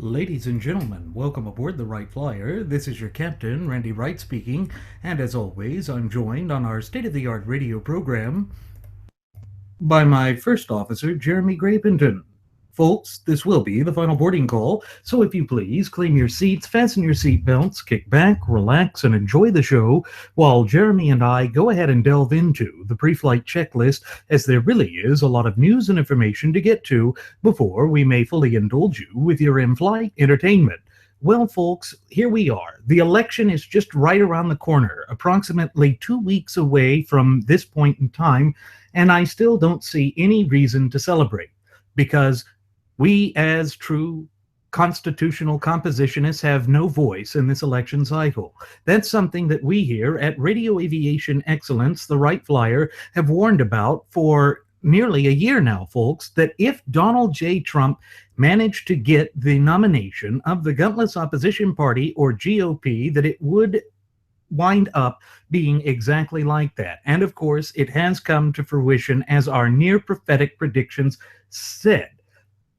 Ladies and gentlemen, welcome aboard the Wright Flyer. This is your captain, Randy Wright speaking, and as always, I'm joined on our state-of-the-art radio program by my first officer, Jeremy Grapington. Folks, this will be the final boarding call, so if you please, claim your seats, fasten your seatbelts, kick back, relax, and enjoy the show while Jeremy and I go ahead and delve into the pre-flight checklist, as there really is a lot of news and information to get to before we may fully indulge you with your in-flight entertainment. Well, folks, here we are. The election is just right around the corner, approximately 2 weeks away from this point in time, and I still don't see any reason to celebrate because we, as true constitutional compositionists, have no voice in this election cycle. That's something that we here at Radio Aviation Excellence, the Wright Flyer, have warned about for nearly a year now, folks, that if Donald J. Trump managed to get the nomination of the Gutless Opposition Party, or GOP, that it would wind up being exactly like that. And of course, it has come to fruition, as our near prophetic predictions said.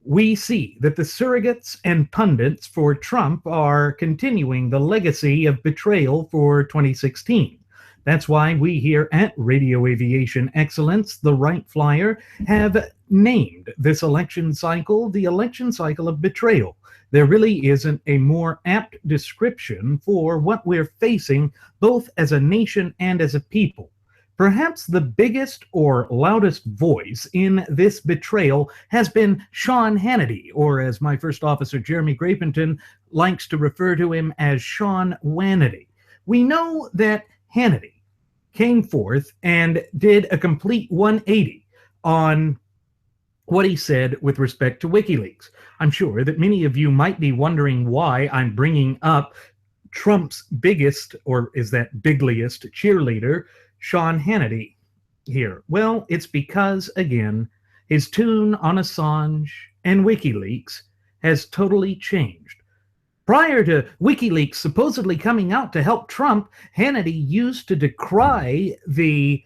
We see that the surrogates and pundits for Trump are continuing the legacy of betrayal for 2016. That's why we here at Radio Aviation Excellence, the Wright Flyer, have named this election cycle the election cycle of betrayal. There really isn't a more apt description for what we're facing, both as a nation and as a people. Perhaps the biggest or loudest voice in this betrayal has been Sean Hannity, or as my first officer, Jeremy Grapington, likes to refer to him as Sean Wannity. We know that Hannity came forth and did a complete 180 on what he said with respect to WikiLeaks. I'm sure that many of you might be wondering why I'm bringing up Trump's biggest, or is that bigliest, cheerleader, Sean Hannity, here. Well, it's because, again, his tune on Assange and WikiLeaks has totally changed. Prior to WikiLeaks supposedly coming out to help Trump, Hannity used to decry the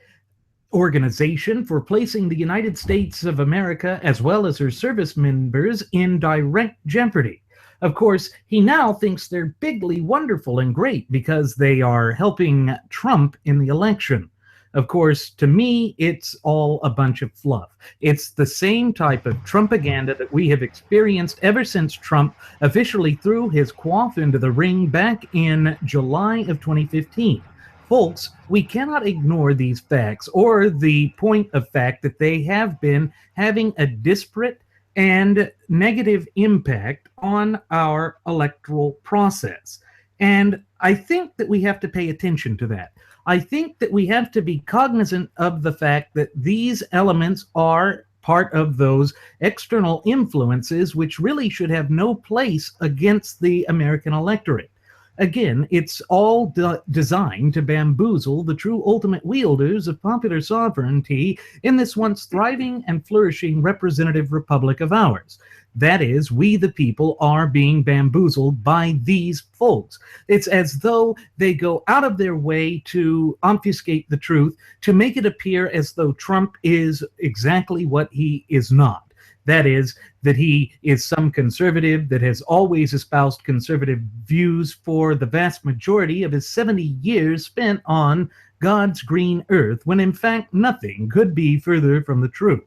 organization for placing the United States of America, as well as her service members, in direct jeopardy. Of course, he now thinks they're bigly wonderful and great because they are helping Trump in the election. Of course, to me, it's all a bunch of fluff. It's the same type of Trumpaganda that we have experienced ever since Trump officially threw his quaff into the ring back in July of 2015. Folks, we cannot ignore these facts, or the point of fact that they have been having a disparate and negative impact on our electoral process. And I think that we have to pay attention to that. I think that we have to be cognizant of the fact that these elements are part of those external influences which really should have no place against the American electorate. Again, it's all designed to bamboozle the true ultimate wielders of popular sovereignty in this once thriving and flourishing representative republic of ours. That is, we the people are being bamboozled by these folks. It's as though they go out of their way to obfuscate the truth, to make it appear as though Trump is exactly what he is not. That is, that he is some conservative that has always espoused conservative views for the vast majority of his 70 years spent on God's green earth, when in fact nothing could be further from the truth.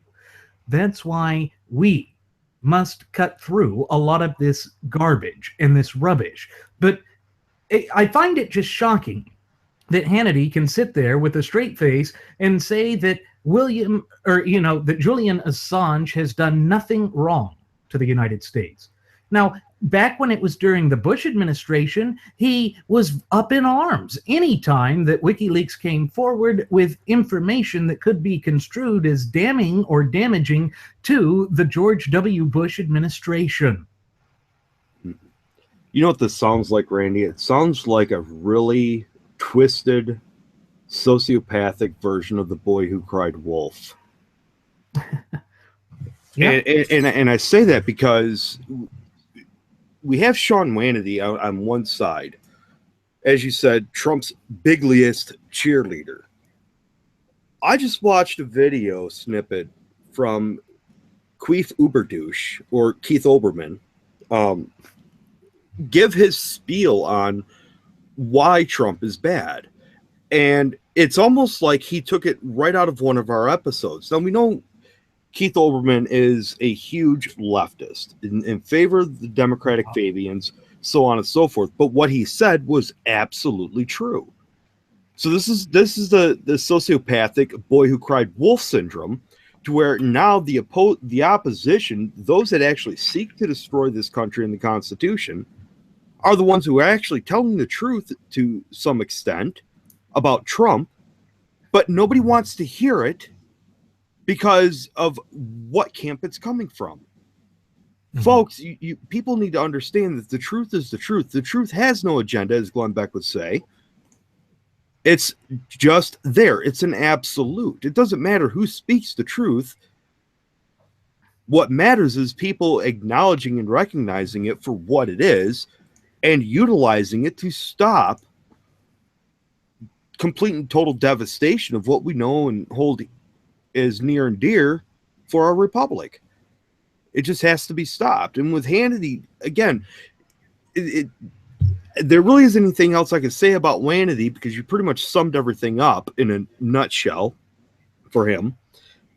That's why we must cut through a lot of this garbage and this rubbish. But I find it just shocking that Hannity can sit there with a straight face and say that that Julian Assange has done nothing wrong to the United States. Now, back when it was during the Bush administration, he was up in arms anytime that WikiLeaks came forward with information that could be construed as damning or damaging to the George W. Bush administration. You know what this sounds like, Randy? It sounds like a really twisted, sociopathic version of The Boy Who Cried Wolf. Yeah. And I say that because we have Sean Hannity on one side, as you said, Trump's bigliest cheerleader. I just watched a video snippet from Queef Uberdouche, or Keith Olbermann, give his spiel on why Trump is bad. And it's almost like he took it right out of one of our episodes. Now, we know Keith Olbermann is a huge leftist in favor of the Democratic Fabians, so on and so forth. But what he said was absolutely true. So this is the sociopathic boy who cried wolf syndrome, to where now the opposition, those that actually seek to destroy this country and the Constitution, are the ones who are actually telling the truth to some extent about Trump, but nobody wants to hear it because of what camp it's coming from. Mm-hmm. Folks, you people need to understand that the truth is the truth. The truth has no agenda, as Glenn Beck would say. It's just there. It's an absolute. It doesn't matter who speaks the truth. What matters is people acknowledging and recognizing it for what it is and utilizing it to stop complete and total devastation of what we know and hold as near and dear for our republic. It just has to be stopped. And with Hannity, again, there really isn't anything else I can say about Hannity, because you pretty much summed everything up in a nutshell for him.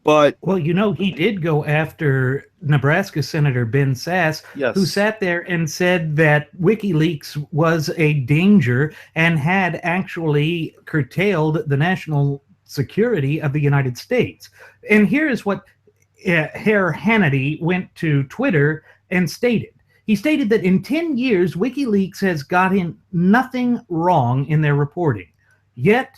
But well, he did go after Nebraska Senator Ben Sasse, yes, who sat there and said that WikiLeaks was a danger and had actually curtailed the national security of the United States. And here is what Herr Hannity went to Twitter and stated. He stated that in 10 years, WikiLeaks has gotten nothing wrong in their reporting. Yet,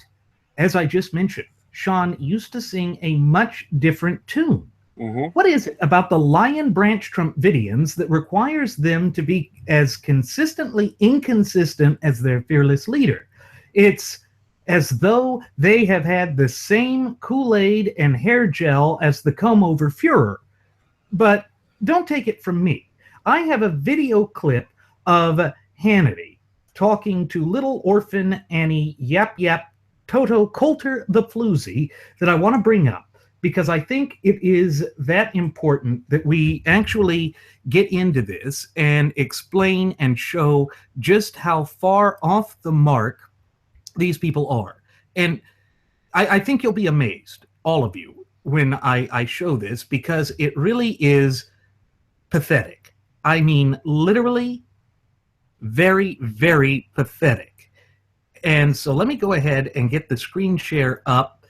as I just mentioned, Sean used to sing a much different tune. Mm-hmm. What is it about the Lion Branch Trumpidians that requires them to be as consistently inconsistent as their fearless leader? It's as though they have had the same Kool-Aid and hair gel as the comb-over Fuhrer. But don't take it from me. I have a video clip of Hannity talking to little orphan Annie Yap Yap Toto Coulter the Floozy that I want to bring up, because I think it is that important that we actually get into this and explain and show just how far off the mark these people are. And I think you'll be amazed, all of you, when I show this, because it really is pathetic. I mean, literally very, very pathetic. And so let me go ahead and get the screen share up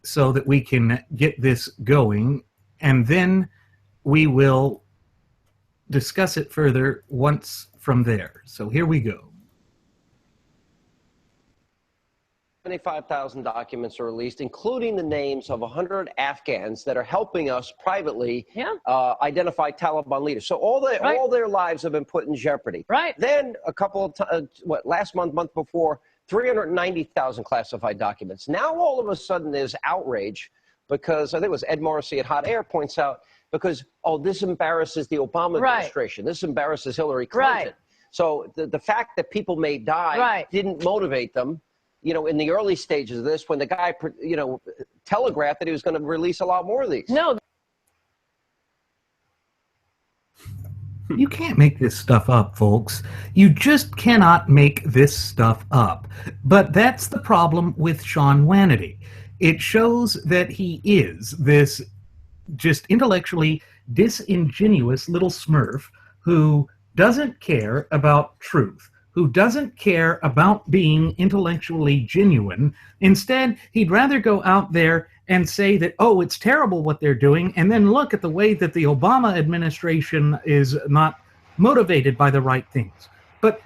so that we can get this going, and then we will discuss it further once from there. So here we go. 75,000 documents are released, including the names of 100 Afghans that are helping us privately identify Taliban leaders. So all their lives have been put in jeopardy. Right. Then a couple of times, last month before, 390,000 classified documents. Now all of a sudden there's outrage because I think it was Ed Morrissey at Hot Air points out, because, this embarrasses the Obama administration. This embarrasses Hillary Clinton. Right. So the fact that people may die didn't motivate them. In the early stages of this, when the guy, telegraphed that he was going to release a lot more of these. No. You can't make this stuff up, folks. You just cannot make this stuff up. But that's the problem with Sean Hannity. It shows that he is this just intellectually disingenuous little smurf who doesn't care about truth, who doesn't care about being intellectually genuine. Instead, he'd rather go out there and say that, it's terrible what they're doing, and then look at the way that the Obama administration is not motivated by the right things. But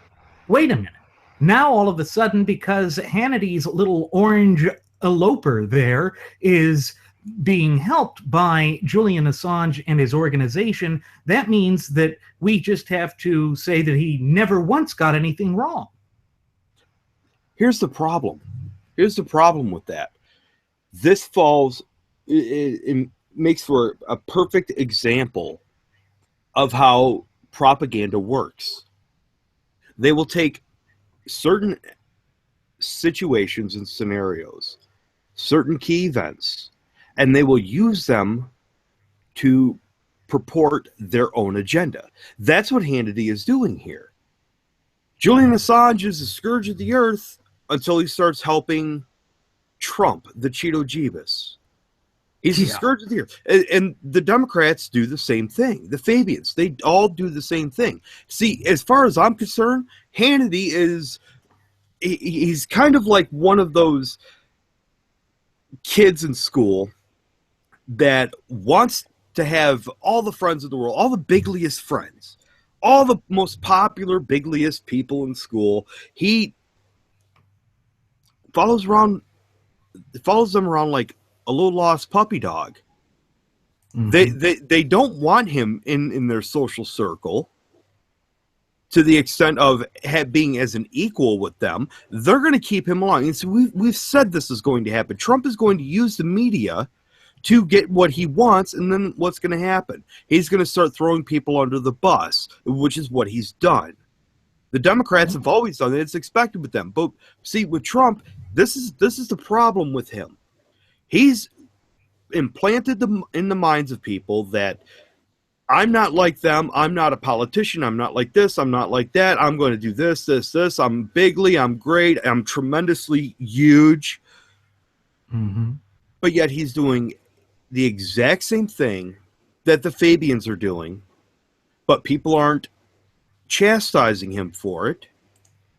wait a minute. Now, all of a sudden, because Hannity's little orange eloper there is being helped by Julian Assange and his organization, that means that we just have to say that he never once got anything wrong. Here's the problem. Here's the problem with that. This falls, it makes for a perfect example of how propaganda works. They will take certain situations and scenarios, certain key events, and they will use them to purport their own agenda. That's what Hannity is doing here. Julian Assange is a scourge of the earth until he starts helping Trump, the Cheeto Jeebus. He's a scourge of the earth. And the Democrats do the same thing. The Fabians, they all do the same thing. See, as far as I'm concerned, Hannity he's kind of like one of those kids in school that wants to have all the friends of the world, all the bigliest friends, all the most popular, bigliest people in school. He follows them around like a little lost puppy dog. Mm-hmm. They don't want him in their social circle to the extent of being as an equal with them. They're going to keep him along. And so we've said this is going to happen. Trump is going to use the media to get what he wants, and then what's going to happen? He's going to start throwing people under the bus, which is what he's done. The Democrats have always done it. It's expected with them. But see, with Trump, this is the problem with him. He's implanted in the minds of people that I'm not like them. I'm not a politician. I'm not like this. I'm not like that. I'm going to do this, this, this. I'm bigly. I'm great. I'm tremendously huge. Mm-hmm. But yet he's doing the exact same thing that the Fabians are doing, but people aren't chastising him for it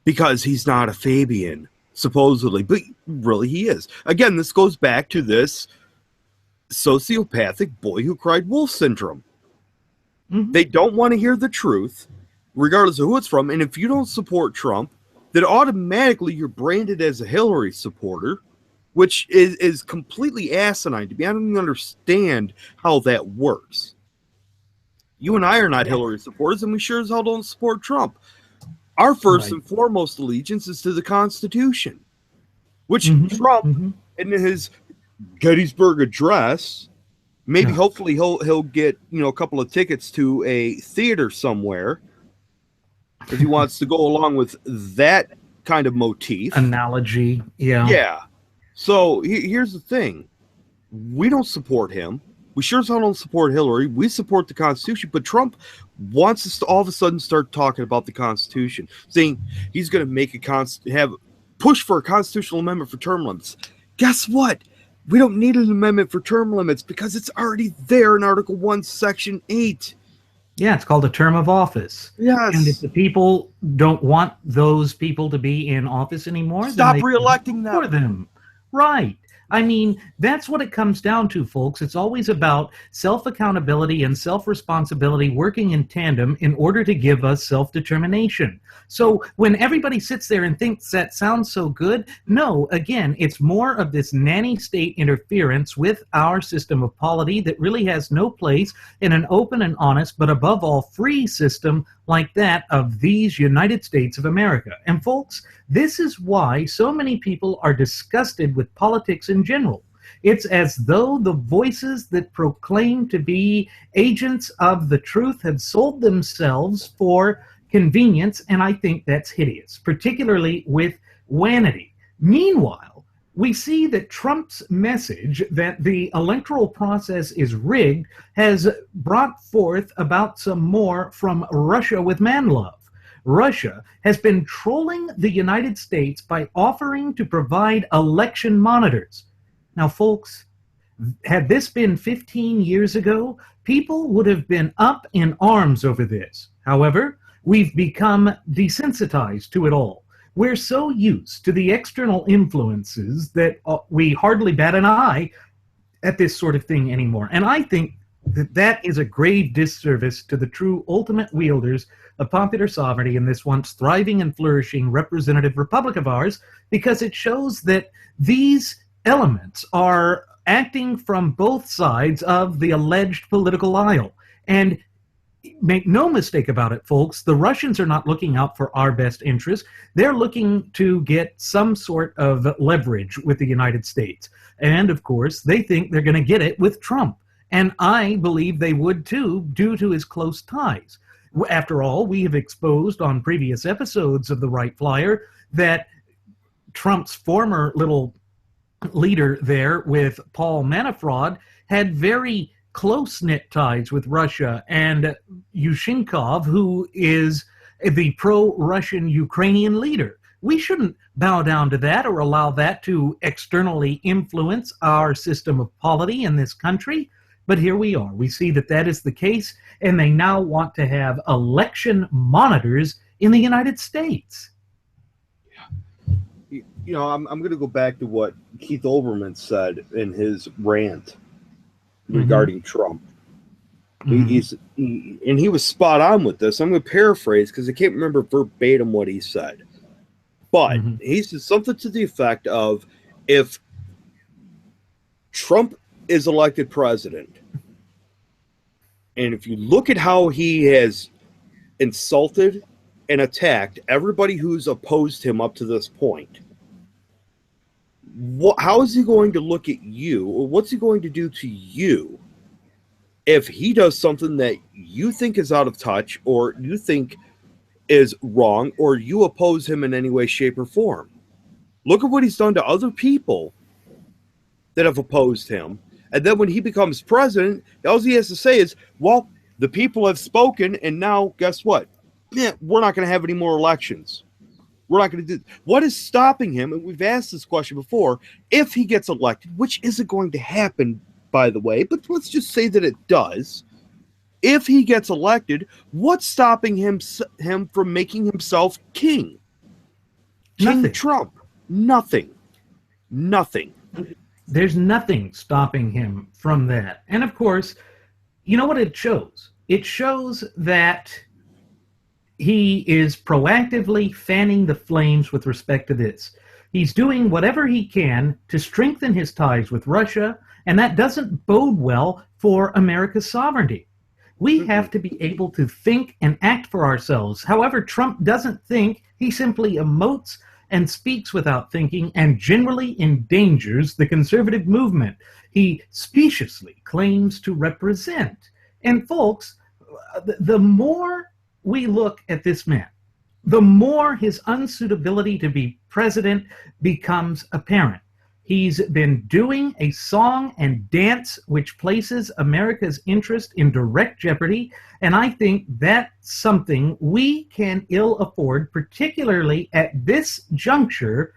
because he's not a Fabian, supposedly. But really he is. Again, this goes back to this sociopathic boy who cried wolf syndrome. Mm-hmm. They don't want to hear the truth, regardless of who it's from. And if you don't support Trump, then automatically you're branded as a Hillary supporter, which is completely asinine to me. I don't even understand how that works. You and I are not Hillary supporters, and we sure as hell don't support Trump. Our first and foremost allegiance is to the Constitution, which Trump, in his Gettysburg Address, maybe hopefully he'll get a couple of tickets to a theater somewhere if he wants to go along with that kind of motif. Analogy, yeah. Yeah. So here's the thing. We don't support him. We sure as hell don't support Hillary. We support the Constitution. But Trump wants us to all of a sudden start talking about the Constitution, saying he's going to make push for a constitutional amendment for term limits. Guess what? We don't need an amendment for term limits because it's already there in Article 1, Section 8. Yeah, it's called a term of office. Yes. And if the people don't want those people to be in office anymore, stop reelecting them. Right. I mean, that's what it comes down to, folks. It's always about self-accountability and self-responsibility working in tandem in order to give us self-determination. So when everybody sits there and thinks that sounds so good, no, again, it's more of this nanny state interference with our system of polity that really has no place in an open and honest, but above all free system like that of these United States of America. And folks, this is why so many people are disgusted with politics in general. It's as though the voices that proclaim to be agents of the truth have sold themselves for convenience, and I think that's hideous, particularly with Hannity. Meanwhile, we see that Trump's message that the electoral process is rigged has brought forth about some more from Russia with man love. Russia has been trolling the United States by offering to provide election monitors. Now, folks, had this been 15 years ago, people would have been up in arms over this. However, we've become desensitized to it all. We're so used to the external influences that we hardly bat an eye at this sort of thing anymore. And I think that is a grave disservice to the true ultimate wielders of popular sovereignty in this once thriving and flourishing representative republic of ours, because it shows that these elements are acting from both sides of the alleged political aisle. And make no mistake about it, folks, the Russians are not looking out for our best interests. They're looking to get some sort of leverage with the United States. And, of course, they think they're going to get it with Trump. And I believe they would, too, due to his close ties. After all, we have exposed on previous episodes of the Wright Flyer that Trump's former little leader there with Paul Manafort had very close-knit ties with Russia, and Yushchenko, who is the pro-Russian Ukrainian leader. We shouldn't bow down to that or allow that to externally influence our system of polity in this country. But here we are. We see that that is the case, and they now want to have election monitors in the United States. You know, I'm going to go back to what Keith Olbermann said in his rant regarding Trump. He was spot on with this. I'm going to paraphrase because I can't remember verbatim what he said. But he said something to the effect of, if Trump is elected president, and if you look at how he has insulted and attacked everybody who's opposed him up to this point, how is he going to look at you, or what's he going to do to you if he does something that you think is out of touch, or you think is wrong, or you oppose him in any way, shape, or form? Look at what he's done to other people that have opposed him. And then when he becomes president, all he has to say is, well, the people have spoken, and now guess what? Yeah, we're not going to have any more elections. We're not going to do. What is stopping him? And we've asked this question before. If he gets elected, which isn't going to happen, by the way, but let's just say that it does. If he gets elected, what's stopping him from making himself king? Nothing. King Trump. Nothing. There's nothing stopping him from that. And of course, you know what it shows? It shows that he is proactively fanning the flames with respect to this. He's doing whatever he can to strengthen his ties with Russia, and that doesn't bode well for America's sovereignty. We have to be able to think and act for ourselves. However, Trump doesn't think. He simply emotes and speaks without thinking, and generally endangers the conservative movement he speciously claims to represent. And folks, the more we look at this man, the more his unsuitability to be president becomes apparent. He's been doing a song and dance which places America's interest in direct jeopardy, and I think that's something we can ill afford, particularly at this juncture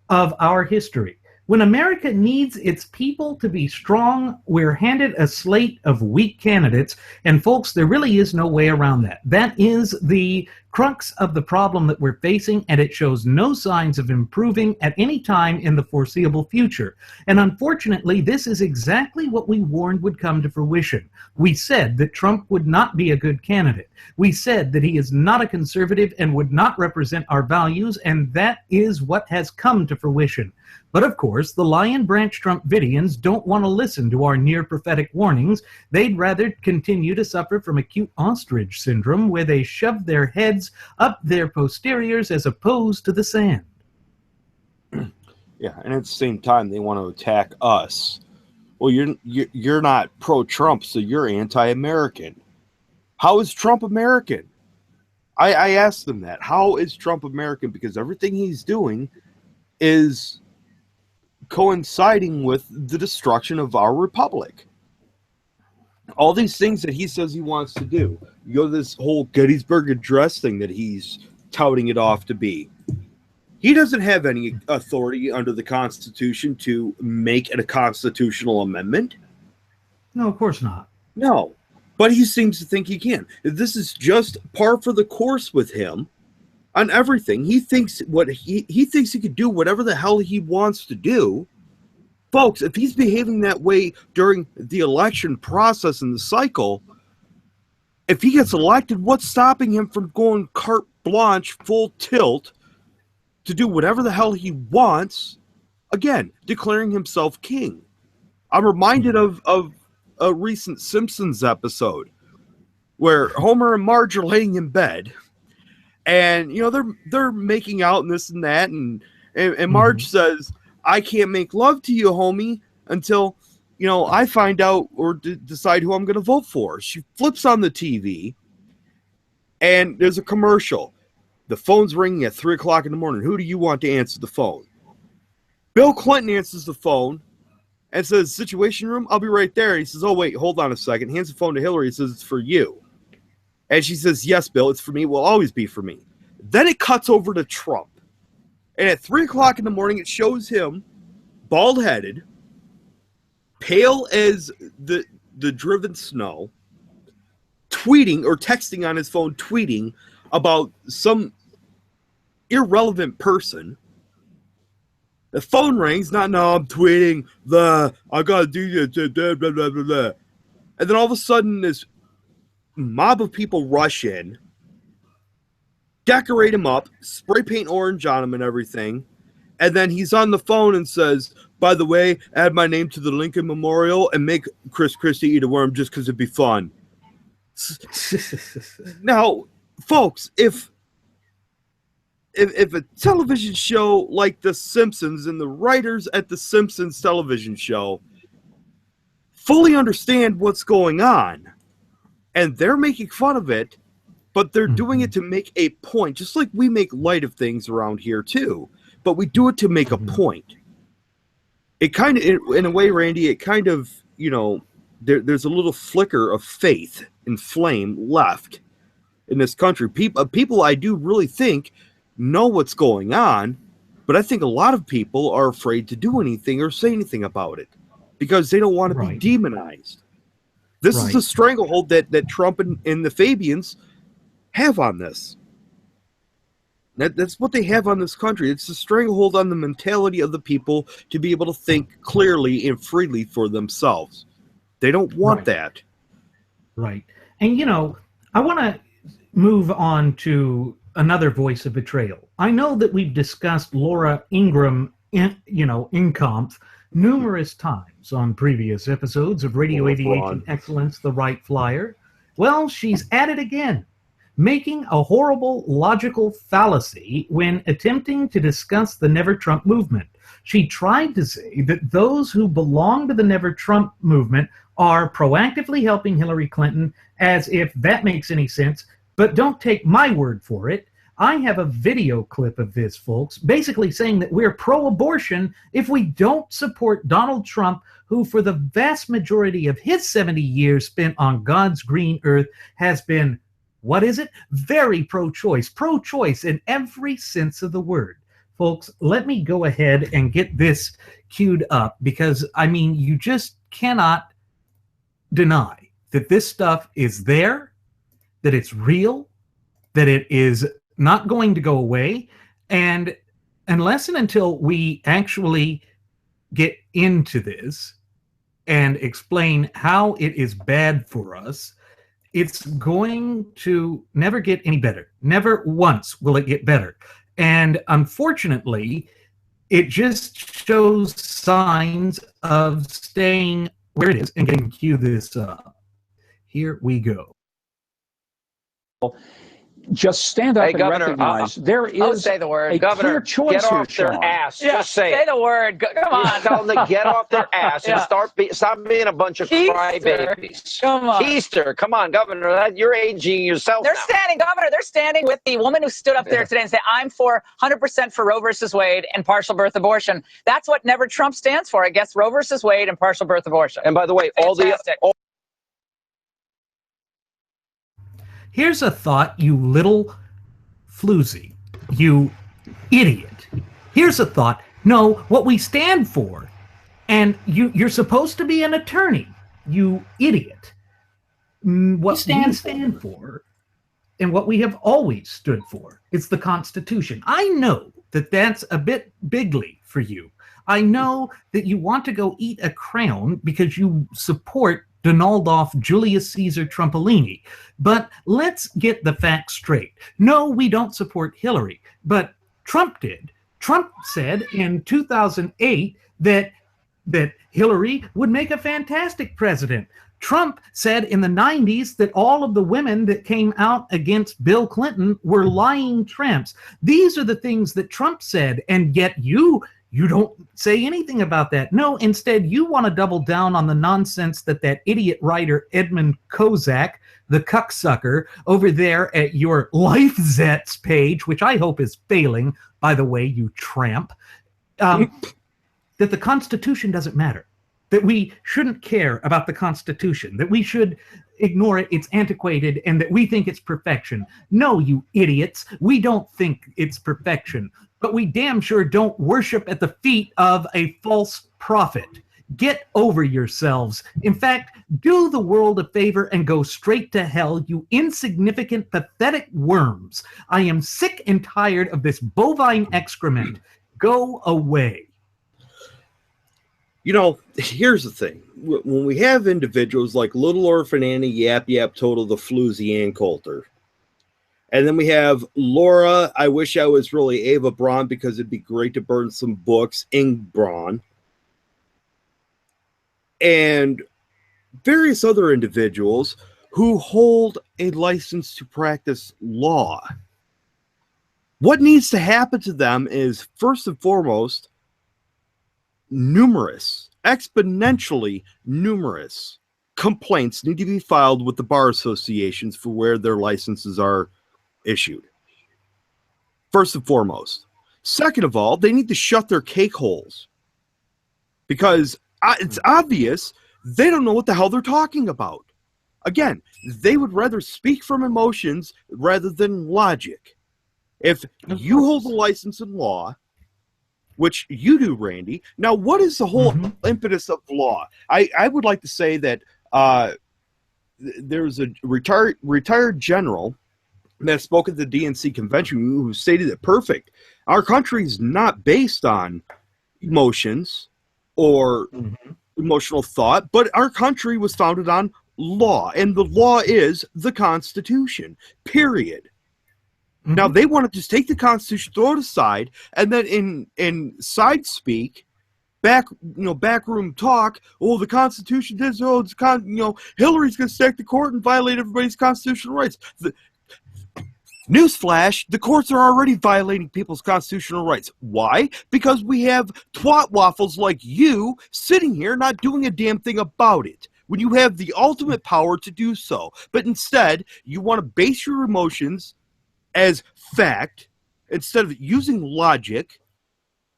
of our history. When America needs its people to be strong, we're handed a slate of weak candidates, and folks, there really is no way around that. That is the crux of the problem that we're facing, and it shows no signs of improving at any time in the foreseeable future. And unfortunately, this is exactly what we warned would come to fruition. We said that Trump would not be a good candidate. We said that he is not a conservative and would not represent our values, and that is what has come to fruition. But of course, the Lion Branch Trumpidians don't want to listen to our near-prophetic warnings. They'd rather continue to suffer from acute ostrich syndrome, where they shove their heads up their posteriors as opposed to the sand. Yeah, and at the same time, they want to attack us. Well, you're not pro-Trump, so you're anti-American. How is Trump American? I asked them that. How is Trump American? Because everything he's doing is coinciding with the destruction of our republic. All these things that he says he wants to do. You go to this whole Gettysburg Address thing that he's touting it off to be. He doesn't have any authority under the Constitution to make a constitutional amendment. No, of course not. No, but he seems to think he can. This is just par for the course with him on everything. He thinks he thinks he could do whatever the hell he wants to do. Folks, if he's behaving that way during the election process and the cycle, if he gets elected, what's stopping him from going carte blanche, full tilt, to do whatever the hell he wants, again, declaring himself king? I'm reminded of a recent Simpsons episode where Homer and Marge are laying in bed, and they're making out and this and that, and Marge says, "I can't make love to you, homie, until I find out or decide who I'm going to vote for." She flips on the TV, and there's a commercial. The phone's ringing at 3 o'clock in the morning. Who do you want to answer the phone? Bill Clinton answers the phone and says, "Situation room, I'll be right there." He says, "Oh, wait, hold on a second." Hands the phone to Hillary. He says, "It's for you." And she says, yes, Bill, it's for me. It will always be for me. Then it cuts over to Trump. And at 3 o'clock in the morning, it shows him bald-headed, pale as the driven snow, tweeting or texting on his phone, tweeting about some irrelevant person. The phone rings. No, I'm tweeting. I gotta do this. Blah, blah, blah, blah, blah. And then all of a sudden, this mob of people rush in, decorate him up, spray paint orange on him and everything. And then he's on the phone and says, by the way, add my name to the Lincoln Memorial and make Chris Christie eat a worm just because it'd be fun. Now, folks, if a television show like The Simpsons and the writers at The Simpsons television show fully understand what's going on, and they're making fun of it, but they're doing it to make a point, just like we make light of things around here too, but we do it to make a point. It kind of, in a way, Randy, it kind of, there's a little flicker of faith and flame left in this country. People I do really think know what's going on, but I think a lot of people are afraid to do anything or say anything about it because they don't want to be demonized. This is the stranglehold that Trump and the Fabians have on this. That's what they have on this country. It's a stranglehold on the mentality of the people to be able to think clearly and freely for themselves. They don't want that. Right. And, I want to move on to another voice of betrayal. I know that we've discussed Laura Ingraham, Incomph, numerous times on previous episodes of Radio Aviation Excellence, The Wright Flyer. Well, she's at it again, making a horrible logical fallacy when attempting to discuss the Never Trump movement. She tried to say that those who belong to the Never Trump movement are proactively helping Hillary Clinton, as if that makes any sense. But don't take my word for it. I have a video clip of this, folks, basically saying that we're pro-abortion if we don't support Donald Trump, who for the vast majority of his 70 years spent on God's green earth has been, very pro-choice in every sense of the word. Folks, let me go ahead and get this queued up because, you just cannot deny that this stuff is there, that it's real, that it is not going to go away, and unless and until we actually get into this and explain how it is bad for us, it's going to never get any better. Never once will it get better. And unfortunately, it just shows signs of staying where it is and getting cue this up. Here we go. Just stand up and Governor, recognize there is say the word. a Governor, clear choice get off here, their Sean. ass. Yeah, Just say the word. Come on. Tell them to get off their ass and stop being a bunch of crybabies. Come on. Keister, come on, Governor. You're aging yourself. They're standing, Governor. They're standing with the woman who stood up there today and said, "I'm for 100% for Roe versus Wade and partial birth abortion." That's what Never Trump stands for. I guess Roe versus Wade and partial birth abortion. And by the way, Here's a thought, you little floozy, you idiot. Here's a thought. No, what we stand for, and you're supposed to be an attorney, you idiot. What we stand for, and what we have always stood for, is the Constitution. I know that that's a bit bigly for you. I know that you want to go eat a crown because you support Donaldoff Julius Caesar Trumpolini. But let's get the facts straight. No, we don't support Hillary, but Trump did. Trump said in 2008 that Hillary would make a fantastic president. Trump said in the 90s that all of the women that came out against Bill Clinton were lying tramps. These are the things that Trump said, and yet you don't say anything about that. No, instead, you want to double down on the nonsense that idiot writer Edmund Kozak, the cucksucker, over there at your LifeZets page, which I hope is failing, by the way, you tramp, that the Constitution doesn't matter. that we shouldn't care about the Constitution, that we should ignore it, it's antiquated, and that we think it's perfection. No, you idiots, we don't think it's perfection, but we damn sure don't worship at the feet of a false prophet. Get over yourselves. In fact, do the world a favor and go straight to hell, you insignificant, pathetic worms. I am sick and tired of this bovine excrement. Go away. You know, here's the thing. When we have individuals like Little Orphan Annie, Yap Yap Total, the Floozy Ann Coulter, and then we have Laura, I wish I was really Ava Braun because it'd be great to burn some books, Ing Braun, and various other individuals who hold a license to practice law. What needs to happen to them is, first and foremost, exponentially numerous complaints need to be filed with the bar associations for where their licenses are issued. First and foremost. Second of all, they need to shut their cake holes because it's obvious they don't know what the hell they're talking about. Again, they would rather speak from emotions rather than logic. If you hold a license in law, which you do, Randy, now what is the whole impetus of law? I would like to say that there's a retired general that spoke at the DNC convention who stated it perfect. Our country is not based on emotions or emotional thought, but our country was founded on law, and the law is the Constitution, period. Now they want to just take the Constitution, throw it aside, and then in side speak, backroom talk. Oh, the Constitution does. Oh, Hillary's going to stack the court and violate everybody's constitutional rights. Newsflash: the courts are already violating people's constitutional rights. Why? Because we have twat waffles like you sitting here not doing a damn thing about it, when you have the ultimate power to do so. But instead, you want to base your emotions as fact instead of using logic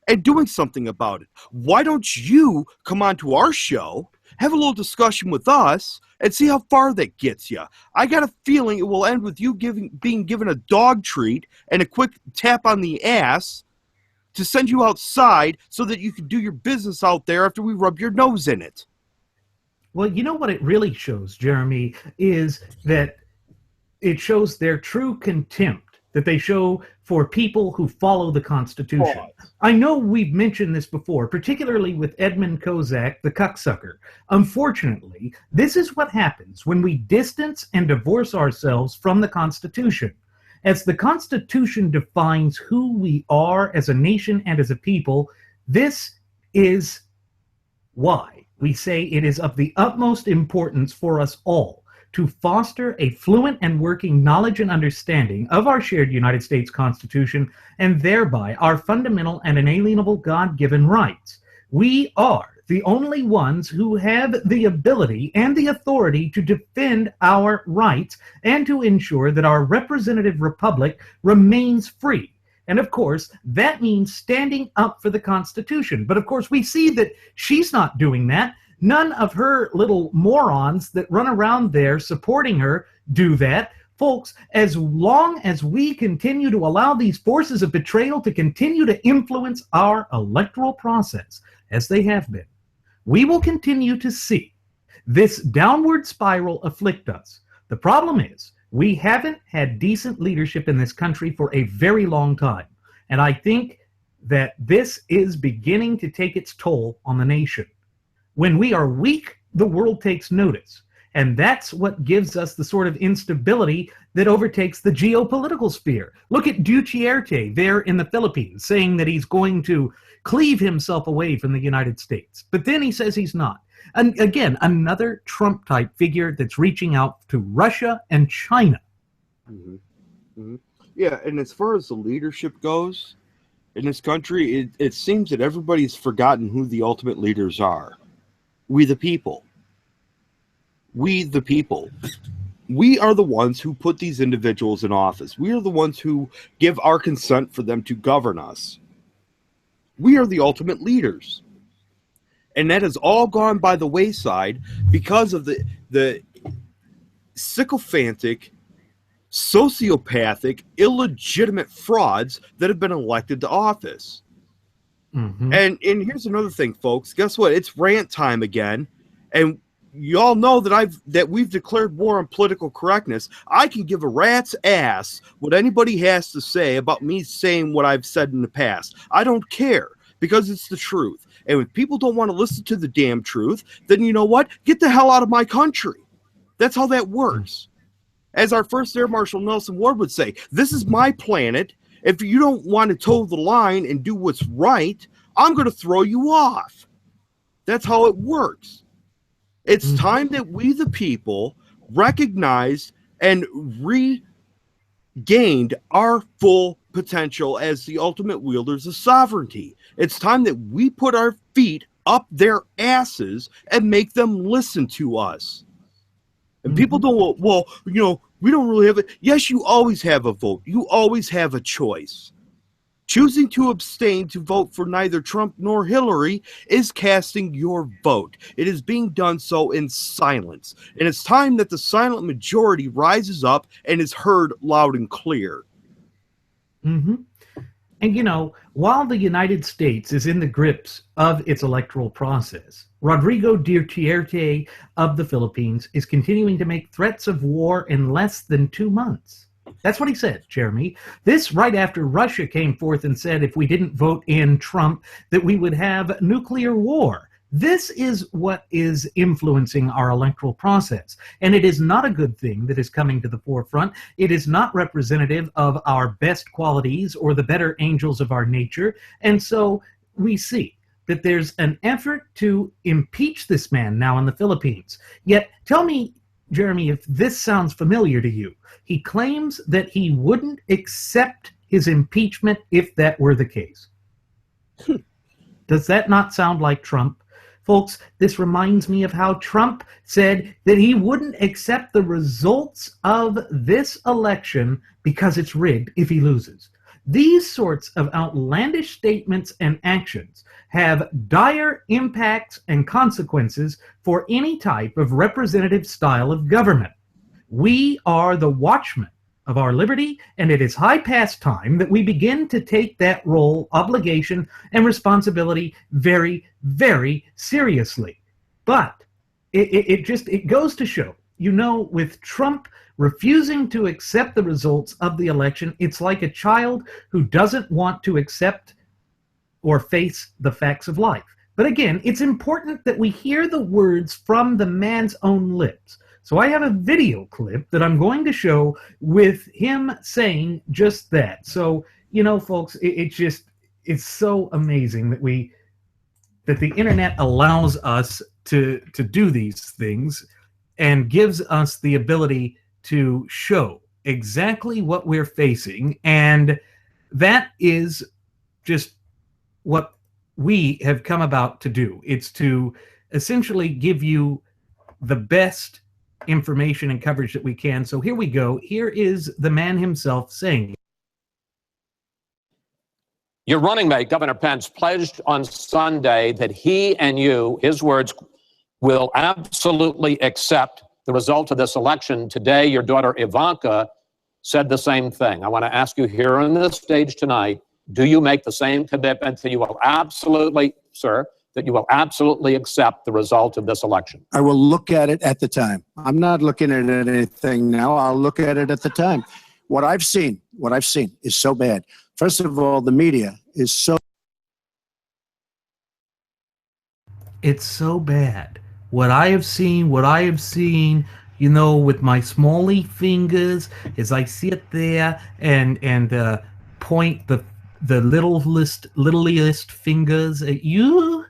and doing something about it. Why don't you come on to our show, have a little discussion with us, and see how far that gets you? I got a feeling it will end with you being given a dog treat and a quick tap on the ass to send you outside so that you can do your business out there after we rub your nose in it. Well, you know what it really shows, Jeremy, is that it shows their true contempt that they show for people who follow the Constitution. I know we've mentioned this before, particularly with Edmund Kozak, the cucksucker. Unfortunately, this is what happens when we distance and divorce ourselves from the Constitution. As the Constitution defines who we are as a nation and as a people, this is why we say it is of the utmost importance for us all to foster a fluent and working knowledge and understanding of our shared United States Constitution and thereby our fundamental and inalienable God-given rights. We are the only ones who have the ability and the authority to defend our rights and to ensure that our representative republic remains free. And of course, that means standing up for the Constitution. But of course, we see that she's not doing that. None of her little morons that run around there supporting her do that. Folks, as long as we continue to allow these forces of betrayal to continue to influence our electoral process, as they have been, we will continue to see this downward spiral afflict us. The problem is, we haven't had decent leadership in this country for a very long time. And I think that this is beginning to take its toll on the nation. When we are weak, the world takes notice. And that's what gives us the sort of instability that overtakes the geopolitical sphere. Look at Duterte there in the Philippines, saying that he's going to cleave himself away from the United States. But then he says he's not. And again, another Trump-type figure that's reaching out to Russia and China. Yeah, and as far as the leadership goes in this country, it seems that everybody's forgotten who the ultimate leaders are. We the people. We the people. We are the ones who put these individuals in office. We are the ones who give our consent for them to govern us. We are the ultimate leaders. And that has all gone by the wayside because of the sycophantic, sociopathic, illegitimate frauds that have been elected to office. Mm-hmm. And here's another thing, folks. Guess what? It's rant time again. And you all know that we've declared war on political correctness. I can give a rat's ass what anybody has to say about me saying what I've said in the past. I don't care, because it's the truth. And if people don't want to listen to the damn truth, then you know what? Get the hell out of my country. That's how that works. As our first Air Marshal Nelson Ward would say, this is my planet. If you don't want to toe the line and do what's right, I'm going to throw you off. That's how it works. It's time that we, the people, recognized and regained our full potential as the ultimate wielders of sovereignty. It's time that we put our feet up their asses and make them listen to us. And people don't, well, you know, we don't really have it. Yes, you always have a vote. You always have a choice. Choosing to abstain to vote for neither Trump nor Hillary is casting your vote. It is being done so in silence. And it's time that the silent majority rises up and is heard loud and clear. Mm-hmm. And, you know, while the United States is in the grips of its electoral process, Rodrigo Duterte of the Philippines is continuing to make threats of war in less than 2 months. That's what he said, Jeremy. This right after Russia came forth and said if we didn't vote in Trump, that we would have nuclear war. This is what is influencing our electoral process. And it is not a good thing that is coming to the forefront. It is not representative of our best qualities or the better angels of our nature. And so we see that there's an effort to impeach this man now in the Philippines. Yet, tell me, Jeremy, if this sounds familiar to you. He claims that he wouldn't accept his impeachment if that were the case. Does that not sound like Trump? Folks, this reminds me of how Trump said that he wouldn't accept the results of this election because it's rigged if he loses. These sorts of outlandish statements and actions have dire impacts and consequences for any type of representative style of government. We are the watchmen of our liberty, and it is high past time that we begin to take that role, obligation, and responsibility very, very seriously. But it goes to show, you know, with Trump refusing to accept the results of the election, it's like a child who doesn't want to accept or face the facts of life. But again, it's important that we hear the words from the man's own lips. So I have a video clip that I'm going to show with him saying just that. So, you know, folks, it's so amazing that the internet allows us to do these things and gives us the ability to show exactly what we're facing. And that is just what we have come about to do. It's to essentially give you the best information and coverage that we can. So here we go. Here is the man himself saying it. Your running mate, Governor Pence, pledged on Sunday that he and you, his words, will absolutely accept the result of this election. Today, your daughter Ivanka said the same thing. I want to ask you here on this stage tonight, do you make the same commitment that you will absolutely, sir, that you will absolutely accept the result of this election? I will look at it at the time. I'm not looking at anything now. I'll look at it at the time. What I've seen is so bad. First of all, the media is so... It's so bad. What I have seen, you know, with my smally fingers, as I sit there and point the littlest fingers at you.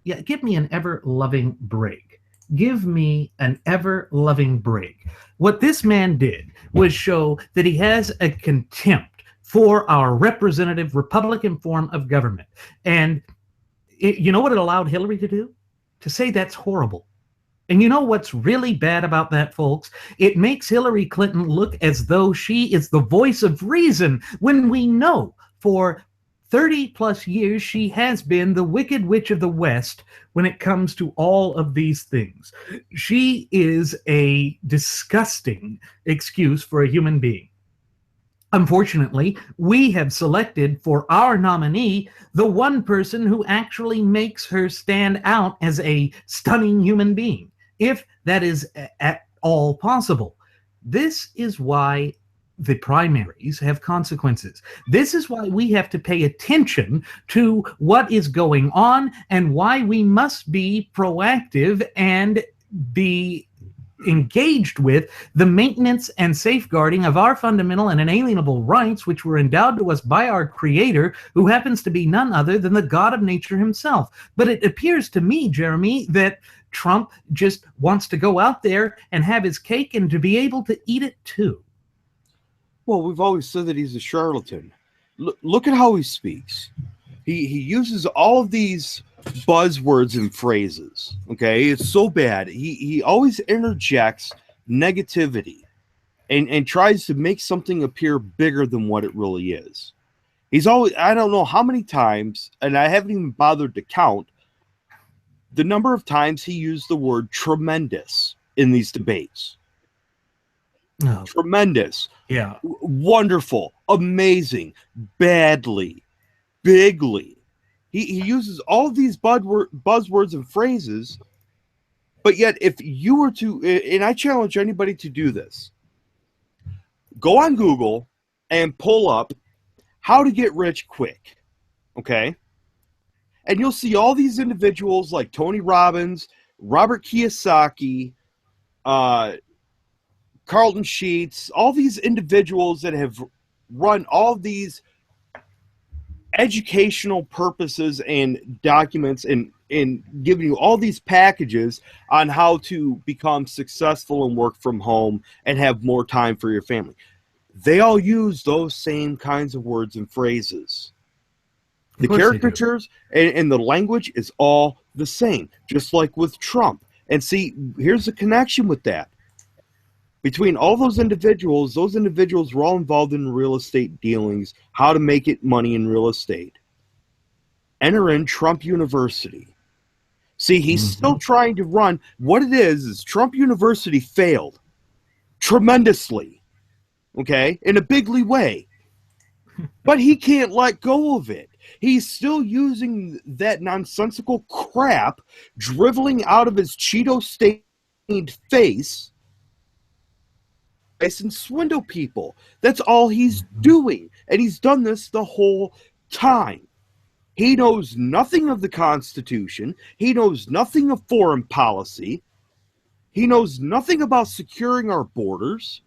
Yeah, give me an ever-loving break. Give me an ever-loving break. What this man did was show that he has a contempt for our representative Republican form of government. And you know what it allowed Hillary to do? To say that's horrible. And you know what's really bad about that, folks? It makes Hillary Clinton look as though she is the voice of reason when we know for 30 plus years, she has been the Wicked Witch of the West when it comes to all of these things. She is a disgusting excuse for a human being. Unfortunately, we have selected for our nominee the one person who actually makes her stand out as a stunning human being, if that is at all possible. This is why the primaries have consequences. This is why we have to pay attention to what is going on and why we must be proactive and be engaged with the maintenance and safeguarding of our fundamental and inalienable rights, which were endowed to us by our Creator, who happens to be none other than the God of nature himself. But it appears to me, Jeremy, that Trump just wants to go out there and have his cake and to be able to eat it too. Well, we've always said that he's a charlatan. Look at how he speaks. He uses all of these buzzwords and phrases. Okay, it's so bad. He always interjects negativity and tries to make something appear bigger than what it really is. He's always, I don't know how many times, and I haven't even bothered to count the number of times he used the word tremendous in these debates. Oh. Tremendous. Yeah. Wonderful. Amazing. Badly. Bigly. He uses all of these buzzwords and phrases, but yet if you were to, and I challenge anybody to do this, go on Google and pull up how to get rich quick, okay? And you'll see all these individuals like Tony Robbins, Robert Kiyosaki, Carlton Sheets, all these individuals that have run all these educational purposes and documents and giving you all these packages on how to become successful and work from home and have more time for your family. They all use those same kinds of words and phrases. The caricatures and the language is all the same, just like with Trump. And see, here's the connection with that. Between all those individuals were all involved in real estate dealings, how to make it money in real estate. Enter in Trump University. See, he's still trying to run. What it is Trump University failed tremendously, okay, in a bigly way. But he can't let go of it. He's still using that nonsensical crap dribbling out of his Cheeto-stained face and swindle people. That's all he's doing. And he's done this the whole time. He knows nothing of the Constitution. He knows nothing of foreign policy. He knows nothing about securing our borders.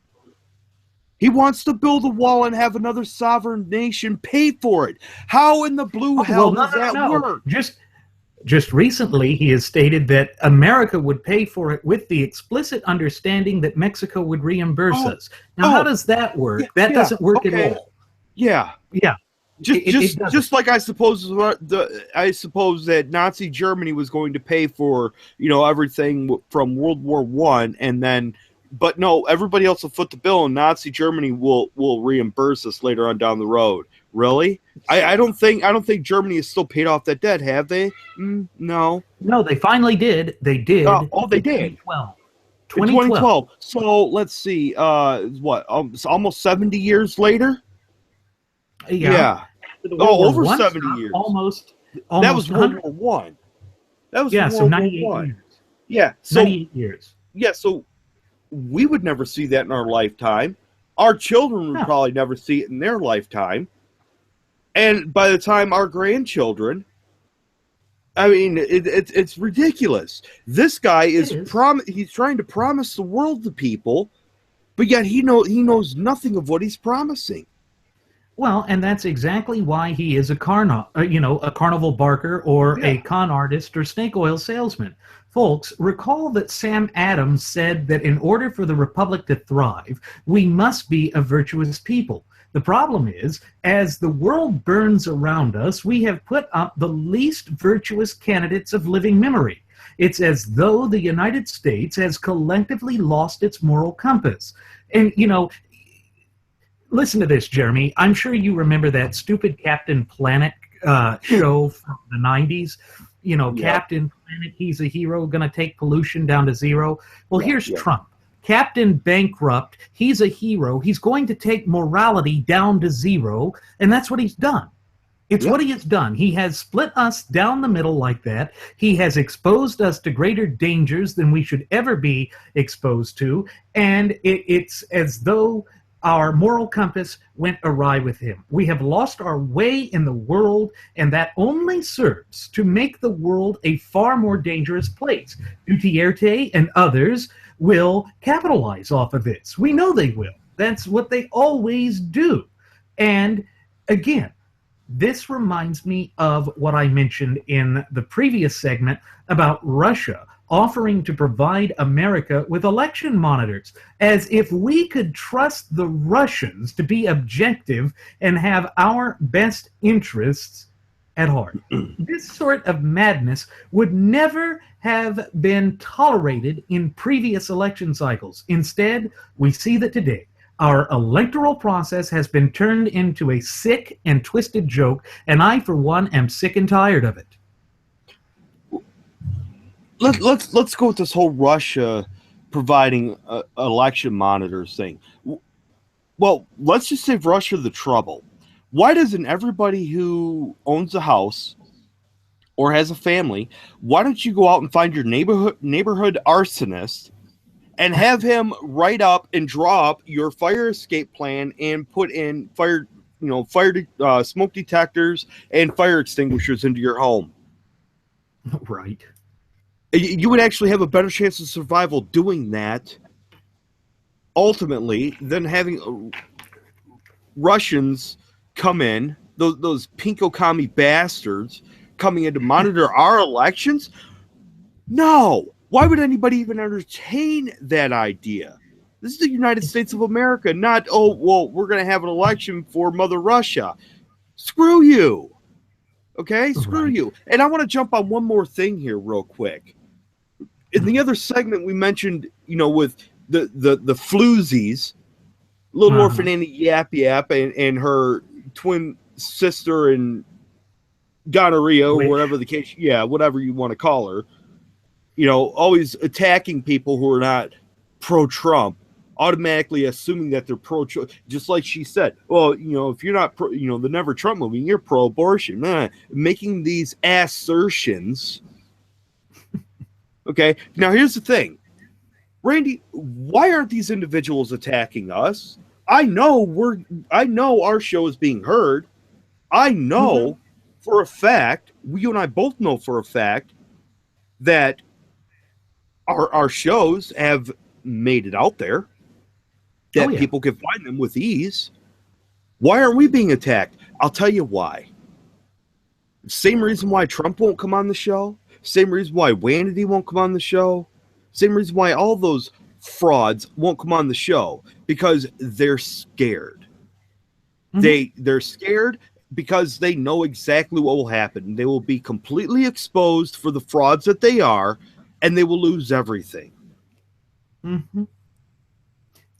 He wants to build a wall and have another sovereign nation pay for it. How in the blue hell does that work? Just recently, he has stated that America would pay for it with the explicit understanding that Mexico would reimburse us. Now, how does that work? That doesn't work at all. Yeah. Yeah. Just like I suppose that Nazi Germany was going to pay for, everything from World War I, and then, but no, everybody else will foot the bill, and Nazi Germany will reimburse us later on down the road. Really? I don't think Germany has still paid off that debt, have they? No. No, they finally did. They did. They did. 2012. So let's see. It's almost 70 years later. Yeah. Over 70 years. Almost. That was World War One. That was so 98 years. Yeah. So 98 years. Yeah. So we would never see that in our lifetime. Our children would probably never see it in their lifetime. And by the time our grandchildren, I mean, it's ridiculous. This guy he's trying to promise the world to people, but yet he knows nothing of what he's promising. Well, and that's exactly why he is a carnival barker or a con artist or snake oil salesman. Folks, recall that Sam Adams said that in order for the republic to thrive, we must be a virtuous people. The problem is, as the world burns around us, we have put up the least virtuous candidates of living memory. It's as though the United States has collectively lost its moral compass. And, Listen to this, Jeremy. I'm sure you remember that stupid Captain Planet show from the 90s. You know, Yep. Captain Planet, he's a hero, going to take pollution down to zero. Well, here's yeah. Trump. Captain Bankrupt, he's a hero. He's going to take morality down to zero, and that's what he's done. It's what he has done. He has split us down the middle like that. He has exposed us to greater dangers than we should ever be exposed to, and it's as though our moral compass went awry with him. We have lost our way in the world, and that only serves to make the world a far more dangerous place. Duterte and others will capitalize off of this. We know they will. That's what they always do. And again, this reminds me of what I mentioned in the previous segment about Russia offering to provide America with election monitors, as if we could trust the Russians to be objective and have our best interests at heart. This sort of madness would never have been tolerated in previous election cycles. Instead, we see that today, our electoral process has been turned into a sick and twisted joke, and I, for one, am sick and tired of it. Let's go with this whole Russia providing election monitors thing. Well, let's just save Russia the trouble. Why doesn't everybody who owns a house or has a family, why don't you go out and find your neighborhood arsonist and have him write up and draw up your fire escape plan and put in smoke detectors and fire extinguishers into your home? Right. You would actually have a better chance of survival doing that, ultimately, than having Russians come in, those pinko commie bastards coming in to monitor our elections. No. Why would anybody even entertain that idea? This is the United States of America, not, oh, well, we're going to have an election for Mother Russia. Screw you. Okay? Screw you. And I want to jump on one more thing here real quick. In the other segment we mentioned, with the floozies, Little Orphan Annie Yap Yap and her twin sister and gonorrhea, or whatever the case, whatever you want to call her, always attacking people who are not pro-Trump, automatically assuming that they're pro-choice. Just like she said, well, if you're not pro, the Never Trump movie, you're pro-abortion. Making these assertions. Okay, now here's the thing. Randy, why aren't these individuals attacking us? I know our show is being heard. I know for a fact, you and I both know for a fact that our shows have made it out there, that people can find them with ease. Why aren't we being attacked? I'll tell you why. Same reason why Trump won't come on the show. Same reason why Wanity won't come on the show. Same reason why all those frauds won't come on the show. Because they're scared. They're scared because they know exactly what will happen. They will be completely exposed for the frauds that they are, and they will lose everything.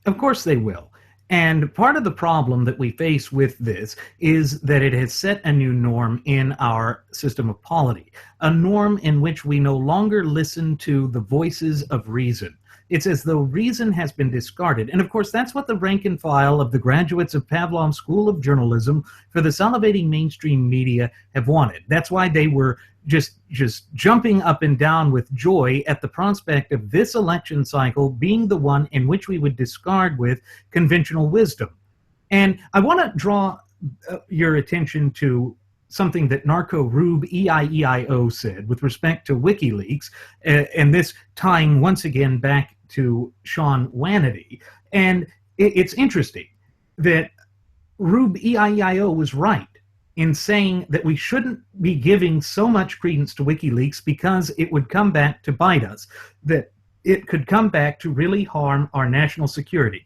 Of course they will. And part of the problem that we face with this is that it has set a new norm in our system of polity, a norm in which we no longer listen to the voices of reason. It's as though reason has been discarded. And of course, that's what the rank and file of the graduates of Pavlov's School of Journalism for the salivating mainstream media have wanted. That's why they were just jumping up and down with joy at the prospect of this election cycle being the one in which we would discard with conventional wisdom. And I want to draw your attention to something that Narco Rube EIEIO said with respect to WikiLeaks, and this tying once again back to Sean Hannity. And it's interesting that Rube EIEIO was right in saying that we shouldn't be giving so much credence to WikiLeaks because it would come back to bite us, that it could come back to really harm our national security.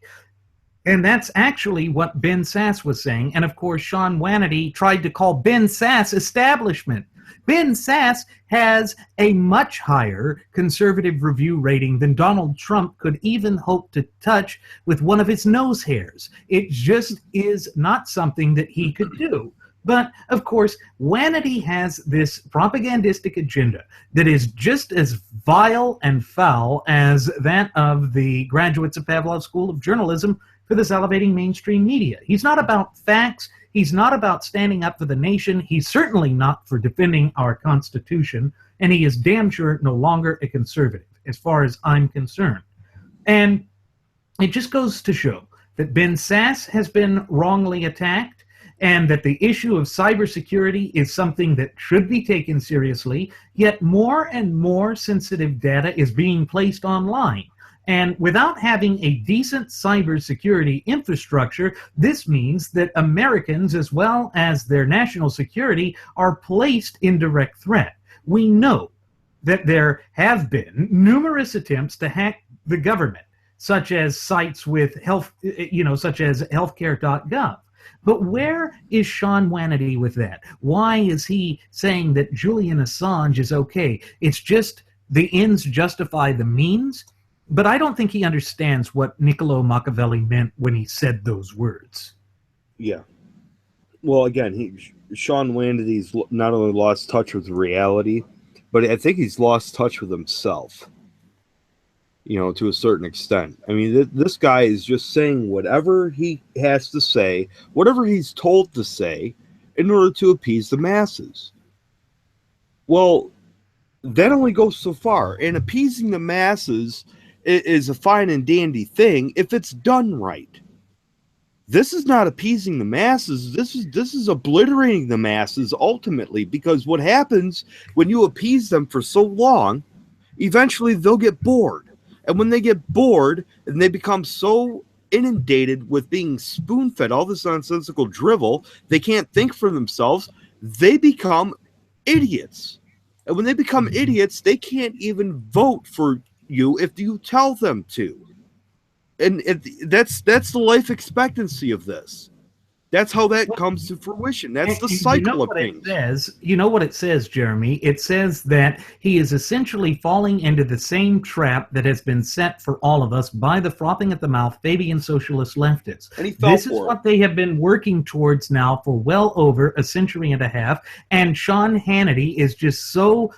And that's actually what Ben Sasse was saying. And of course, Sean Hannity tried to call Ben Sasse establishment. Ben Sass has a much higher conservative review rating than Donald Trump could even hope to touch with one of his nose hairs. It just is not something that he could do. But, of course, Hannity has this propagandistic agenda that is just as vile and foul as that of the graduates of Pavlov School of Journalism for this elevating mainstream media. He's not about facts. He's not about standing up for the nation. He's certainly not for defending our Constitution. And he is damn sure no longer a conservative, as far as I'm concerned. And it just goes to show that Ben Sass has been wrongly attacked, and that the issue of cybersecurity is something that should be taken seriously, yet more and more sensitive data is being placed online. And without having a decent cybersecurity infrastructure, this means that Americans, as well as their national security, are placed in direct threat. We know that there have been numerous attempts to hack the government, such as sites with health, such as healthcare.gov. But where is Sean Hannity with that? Why is he saying that Julian Assange is okay? It's just the ends justify the means. But I don't think he understands what Niccolo Machiavelli meant when he said those words. Yeah. Well, again, Sean Hannity's not only lost touch with reality, but I think he's lost touch with himself. To a certain extent. I mean, this guy is just saying whatever he has to say, whatever he's told to say, in order to appease the masses. Well, that only goes so far. And appeasing the masses is a fine and dandy thing if it's done right. This is not appeasing the masses. This is obliterating the masses ultimately, because what happens when you appease them for so long, eventually they'll get bored. And when they get bored and they become so inundated with being spoon-fed all this nonsensical drivel, they can't think for themselves, they become idiots. And when they become idiots, they can't even vote for you if you tell them to. And that's the life expectancy of this. That's how that comes to fruition. That's the cycle of things. You know what it says, Jeremy? It says that he is essentially falling into the same trap that has been set for all of us by the frothing at the mouth Fabian socialist leftists. And he fell This is what they have been working towards now for well over a century and a half. And Sean Hannity is just so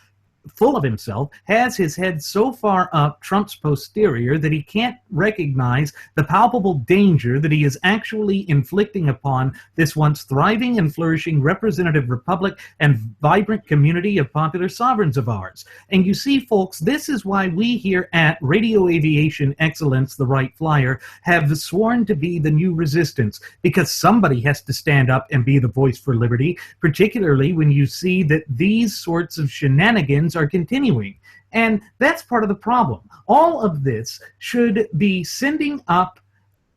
full of himself, has his head so far up Trump's posterior that he can't recognize the palpable danger that he is actually inflicting upon this once thriving and flourishing representative republic and vibrant community of popular sovereigns of ours. And you see, folks, this is why we here at Radio Aviation Excellence, the Wright Flyer, have sworn to be the new resistance, because somebody has to stand up and be the voice for liberty, particularly when you see that these sorts of shenanigans are continuing. And that's part of the problem. All of this should be sending up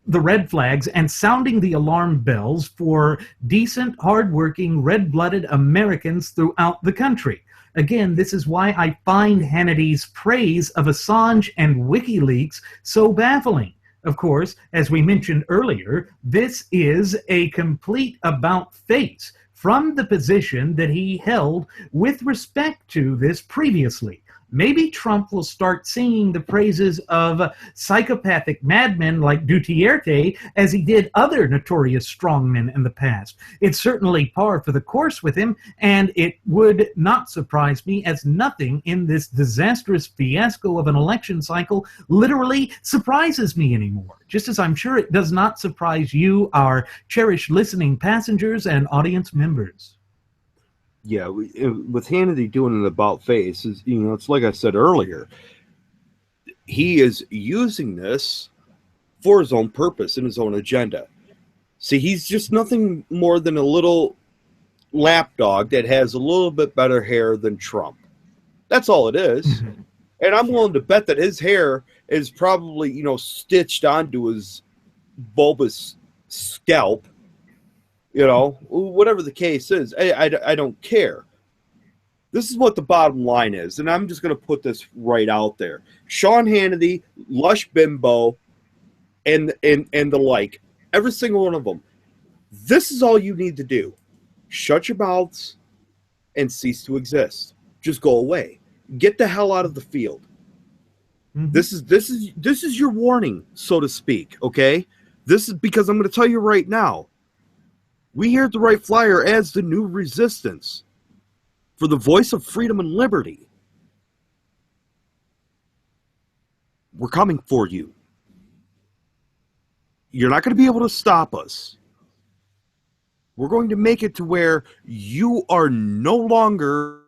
the red flags and sounding the alarm bells for decent, hardworking, red-blooded Americans throughout the country. Again, this is why I find Hannity's praise of Assange and WikiLeaks so baffling. Of course, as we mentioned earlier, this is a complete about-face from the position that he held with respect to this previously. Maybe Trump will start singing the praises of psychopathic madmen like Duterte as he did other notorious strongmen in the past. It's certainly par for the course with him, and it would not surprise me as nothing in this disastrous fiasco of an election cycle literally surprises me anymore, just as I'm sure it does not surprise you, our cherished listening passengers and audience members. Yeah, with Hannity doing an about face, it's like I said earlier, he is using this for his own purpose and his own agenda. See, he's just nothing more than a little lapdog that has a little bit better hair than Trump. That's all it is. And I'm willing to bet that his hair is probably, stitched onto his bulbous scalp. Whatever the case is, I don't care. This is what the bottom line is, and I'm just going to put this right out there. Sean Hannity, Lush Bimbo, and the like, every single one of them. This is all you need to do. Shut your mouths and cease to exist. Just go away. Get the hell out of the field. Mm-hmm. This is your warning, so to speak, okay? This is because I'm going to tell you right now. We here at the Wright Flyer as the new resistance for the voice of freedom and liberty. We're coming for you. You're not going to be able to stop us. We're going to make it to where you are no longer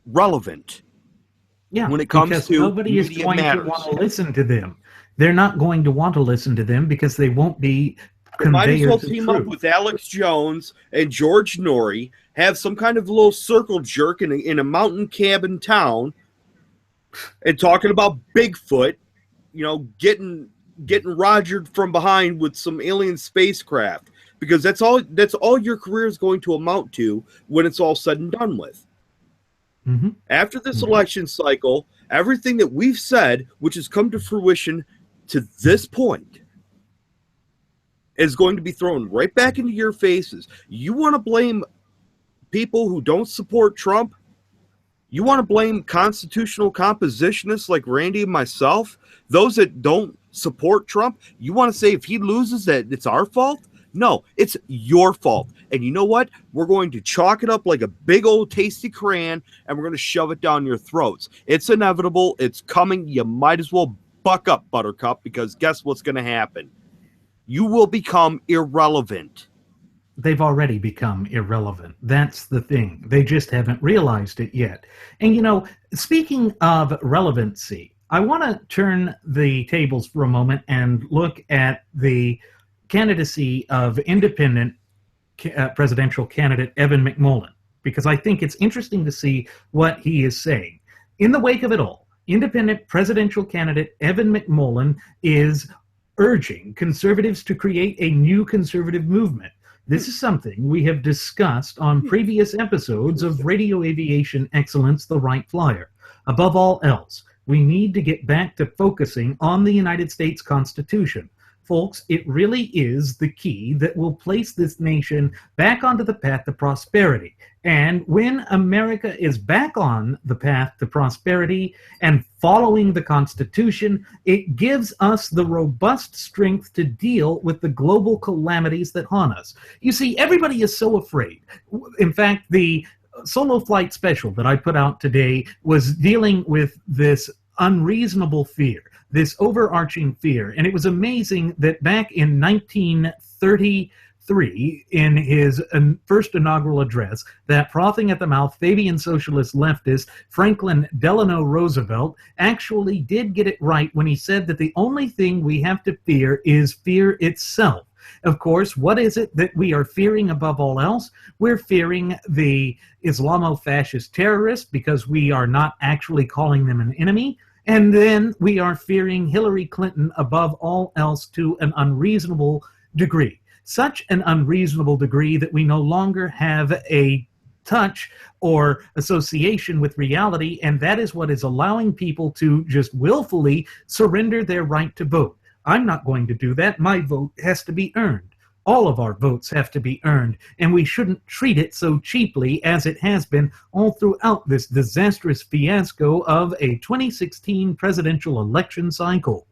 relevant. Yeah, when it comes because to nobody is going to want to listen to them. They're not going to want to listen to them because they won't be conveyors of truth. Might as well team up with Alex Jones and George Norrie, have some kind of little circle jerk in a mountain cabin town, and talking about Bigfoot, getting rogered from behind with some alien spacecraft, because that's all your career is going to amount to when it's all said and done with. Mm-hmm. After this election cycle, everything that we've said, which has come to fruition to this point, is going to be thrown right back into your faces. You want to blame people who don't support Trump? You want to blame constitutional compositionists like Randy and myself? Those that don't support Trump? You want to say if he loses that it's our fault? No, it's your fault. And you know what? We're going to chalk it up like a big old tasty crayon, and we're going to shove it down your throats. It's inevitable. It's coming. You might as well buck up, Buttercup, because guess what's going to happen? You will become irrelevant. They've already become irrelevant. That's the thing. They just haven't realized it yet. And, speaking of relevancy, I want to turn the tables for a moment and look at the candidacy of independent presidential candidate Evan McMullin, because I think it's interesting to see what he is saying. In the wake of it all, independent presidential candidate Evan McMullin is urging conservatives to create a new conservative movement. This is something we have discussed on previous episodes of Radio Aviation Excellence, the Wright Flyer. Above all else, we need to get back to focusing on the United States Constitution. Folks, it really is the key that will place this nation back onto the path to prosperity. And when America is back on the path to prosperity and following the Constitution, it gives us the robust strength to deal with the global calamities that haunt us. You see, everybody is so afraid. In fact, the solo flight special that I put out today was dealing with this unreasonable fear, this overarching fear. And it was amazing that back in 1933, in his first inaugural address, that frothing at the mouth Fabian socialist leftist Franklin Delano Roosevelt actually did get it right when he said that the only thing we have to fear is fear itself. Of course, what is it that we are fearing above all else? We're fearing the Islamo-fascist terrorists because we are not actually calling them an enemy. And then we are fearing Hillary Clinton above all else to an unreasonable degree. Such an unreasonable degree that we no longer have a touch or association with reality, and that is what is allowing people to just willfully surrender their right to vote. I'm not going to do that. My vote has to be earned. All of our votes have to be earned, and we shouldn't treat it so cheaply as it has been all throughout this disastrous fiasco of a 2016 presidential election cycle.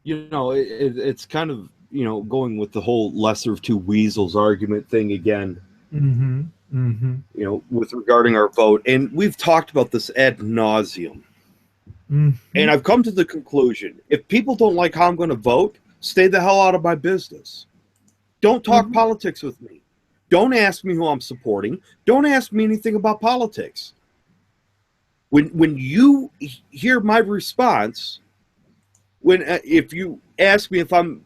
It's kind of, going with the whole lesser of two weasels argument thing again. Mm-hmm. Mm-hmm. With regarding our vote. And we've talked about this ad nauseum. Mm-hmm. And I've come to the conclusion, if people don't like how I'm going to vote, stay the hell out of my business. Don't talk politics with me. Don't ask me who I'm supporting. Don't ask me anything about politics. When you hear my response, if you ask me if I'm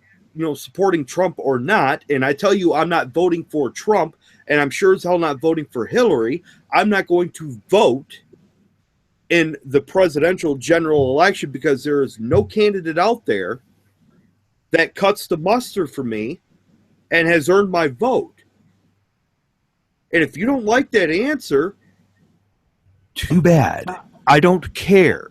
supporting Trump or not, and I tell you I'm not voting for Trump, and I'm sure as hell not voting for Hillary, I'm not going to vote in the presidential general election because there is no candidate out there that cuts the mustard for me and has earned my vote. And if you don't like that answer, too bad. I don't care.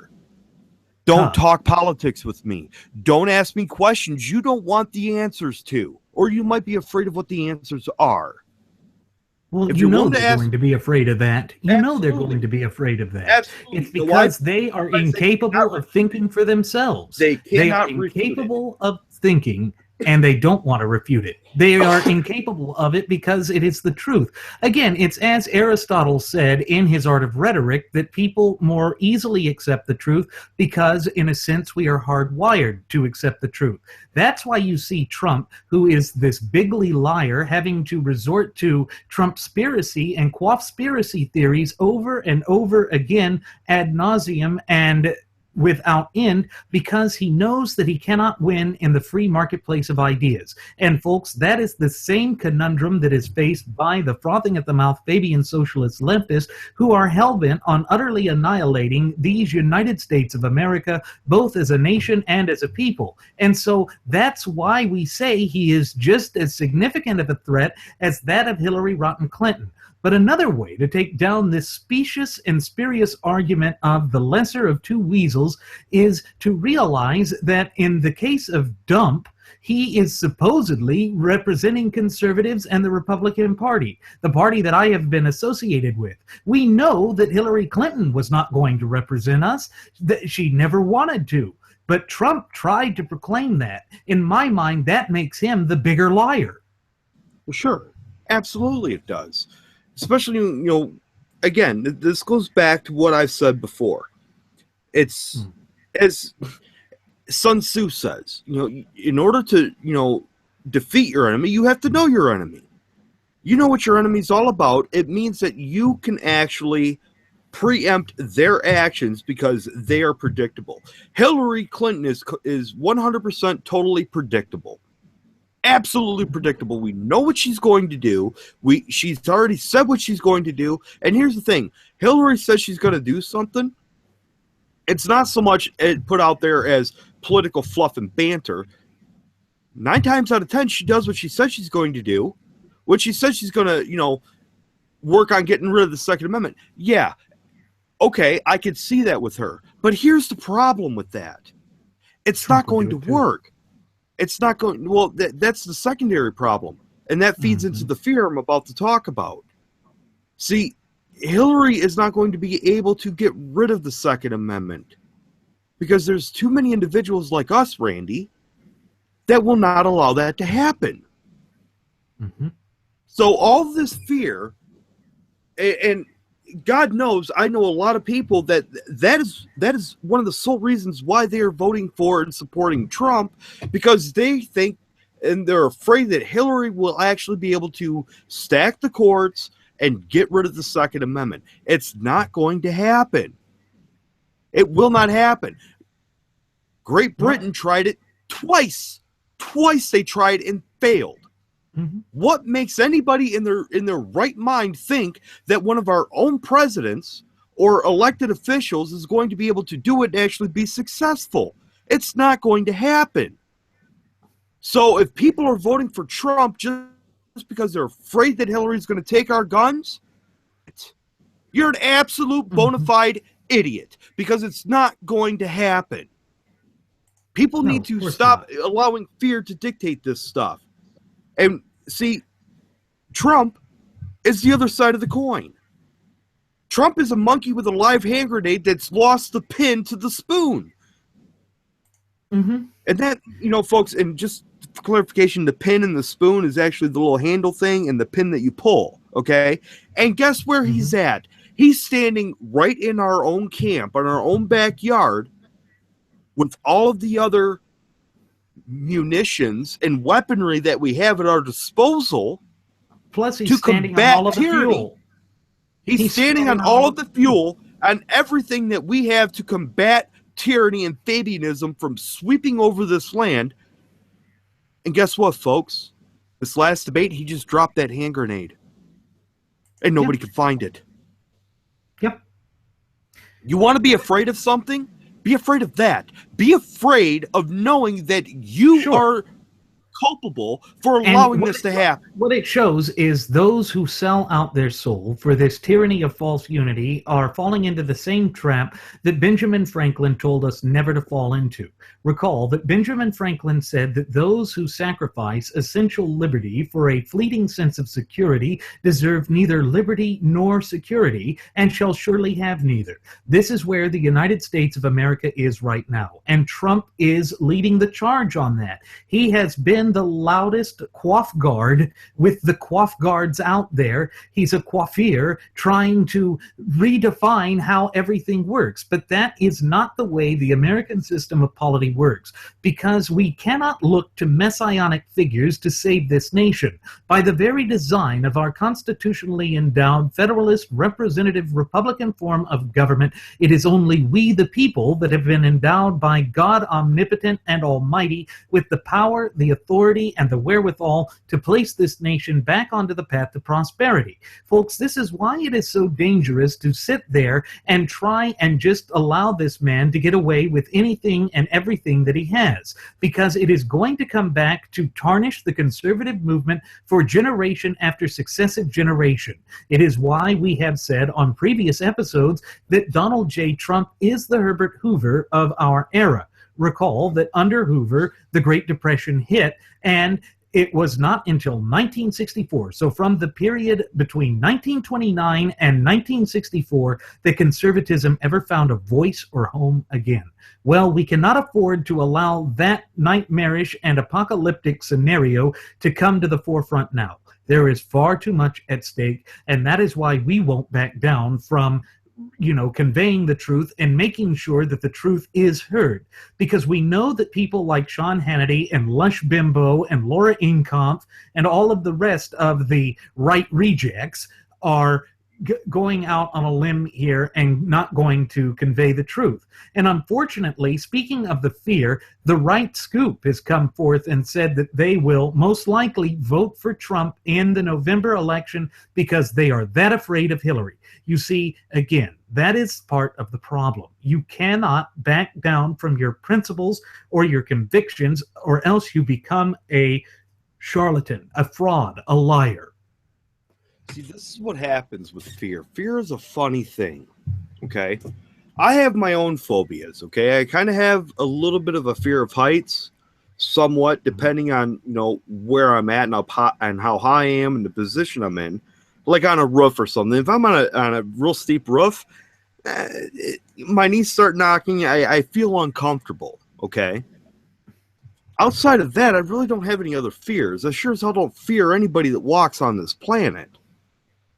Don't talk politics with me. Don't ask me questions you don't want the answers to, or you might be afraid of what the answers are. Well, If you you're know willing to they're ask, going to be afraid of that. You know they're absolutely, going to be afraid of that. absolutely. It's because they are incapable of thinking for themselves. They They are cannot refute it. incapable of thinking, and they don't want to refute it. They are incapable of it because it is the truth. Again, it's as Aristotle said in his Art of Rhetoric that people more easily accept the truth because, in a sense, we are hardwired to accept the truth. That's why you see Trump, who is this bigly liar, having to resort to Trumpspiracy and quaffspiracy theories over and over again ad nauseum and without end, because he knows that he cannot win in the free marketplace of ideas. And folks, that is the same conundrum that is faced by the frothing at the mouth Fabian socialist leftists who are hell-bent on utterly annihilating these United States of America, both as a nation and as a people. And so that's why we say he is just as significant of a threat as that of Hillary Rotten Clinton. But another way to take down this specious and spurious argument of the lesser of two weasels is to realize that in the case of Dump, he is supposedly representing conservatives and the Republican Party, the party that I have been associated with. We know that Hillary Clinton was not going to represent us, that she never wanted to. But Trump tried to proclaim that. In my mind, that makes him the bigger liar. Well, sure. Absolutely it does. Especially, again, this goes back to what I've said before. It's, as Sun Tzu says, in order to, defeat your enemy, you have to know your enemy. You know what your enemy's all about. It means that you can actually preempt their actions because they are predictable. Hillary Clinton is 100% totally predictable. Absolutely predictable. We know what she's going to do. She's already said what she's going to do. And here's the thing. Hillary says she's going to do something. It's not so much put out there as political fluff and banter. 9 times out of 10, she does what she says she's going to do. What she says she's going to, work on getting rid of the Second Amendment. Yeah. Okay, I could see that with her. But here's the problem with that. It's not going to work. It's not going, well, that's the secondary problem. And that feeds into the fear I'm about to talk about. See, Hillary is not going to be able to get rid of the Second Amendment because there's too many individuals like us, Randy, that will not allow that to happen. So all this fear, and God knows, I know a lot of people that is one of the sole reasons why they are voting for and supporting Trump, because they think and they're afraid that Hillary will actually be able to stack the courts and get rid of the Second Amendment. It's not going to happen. It will not happen. Great Britain tried it twice. Twice they tried and failed. What makes anybody in their right mind think that one of our own presidents or elected officials is going to be able to do it and actually be successful? It's not going to happen. So if people are voting for Trump just because they're afraid that Hillary's going to take our guns, you're an absolute bona fide idiot, because it's not going to happen. People need to stop allowing fear to dictate this stuff. And see, Trump is the other side of the coin. Trump is a monkey with a live hand grenade that's lost the pin to the spoon. And that, folks, and just for clarification, the pin and the spoon is actually the little handle thing and the pin that you pull, okay? And guess where he's at? He's standing right in our own camp, in our own backyard, with all of the other munitions and weaponry that we have at our disposal. Plus, he's standing on all of the fuel. He's standing on all of the fuel and everything that we have to combat tyranny and Fabianism from sweeping over this land. And guess what, folks? This last debate, he just dropped that hand grenade. And nobody could find it. You want to be afraid of something? Be afraid of that. Be afraid of knowing that you are culpable for And allowing this to happen. What it shows is those who sell out their soul for this tyranny of false unity are falling into the same trap that Benjamin Franklin told us never to fall into. Recall that Benjamin Franklin said that those who sacrifice essential liberty for a fleeting sense of security deserve neither liberty nor security and shall surely have neither. This is where the United States of America is right now, and Trump is leading the charge on that. He has been the loudest quaff guard with the quaff guards out there. He's a coiffeur trying to redefine how everything works, but that is not the way the American system of polity works, because we cannot look to messianic figures to save this nation. By the very design of our constitutionally endowed federalist representative Republican form of government, it is only we the people that have been endowed by God omnipotent and almighty with the power, the authority, and the wherewithal to place this nation back onto the path to prosperity. Folks, this is why it is so dangerous to sit there and try and just allow this man to get away with anything and everything that he has, because it is going to come back to tarnish the conservative movement for generation after successive generation. It is why we have said on previous episodes that Donald J. Trump is the Herbert Hoover of our era. Recall that under Hoover, the Great Depression hit, and it was not until 1964, so from the period between 1929 and 1964, that conservatism ever found a voice or home again. Well, we cannot afford to allow that nightmarish and apocalyptic scenario to come to the forefront now. There is far too much at stake, and that is why we won't back down from conveying the truth and making sure that the truth is heard. Because we know that people like Sean Hannity and Lush Bimbo and Laura Incompf and all of the rest of the Wright rejects are going out on a limb here and not going to convey the truth. And unfortunately, speaking of the fear, the Wright Scoop has come forth and said that they will most likely vote for Trump in the November election because they are that afraid of Hillary. You see, again, that is part of the problem. You cannot back down from your principles or your convictions, or else you become a charlatan, a fraud, a liar. See, this is what happens with fear. Fear is a funny thing, okay? I have my own phobias, okay? I kind of have a little bit of a fear of heights, somewhat, depending on, where I'm at and how high I am and the position I'm in. Like on a roof or something. If I'm on a real steep roof, my knees start knocking. I feel uncomfortable, okay? Outside of that, I really don't have any other fears. I sure as hell don't fear anybody that walks on this planet.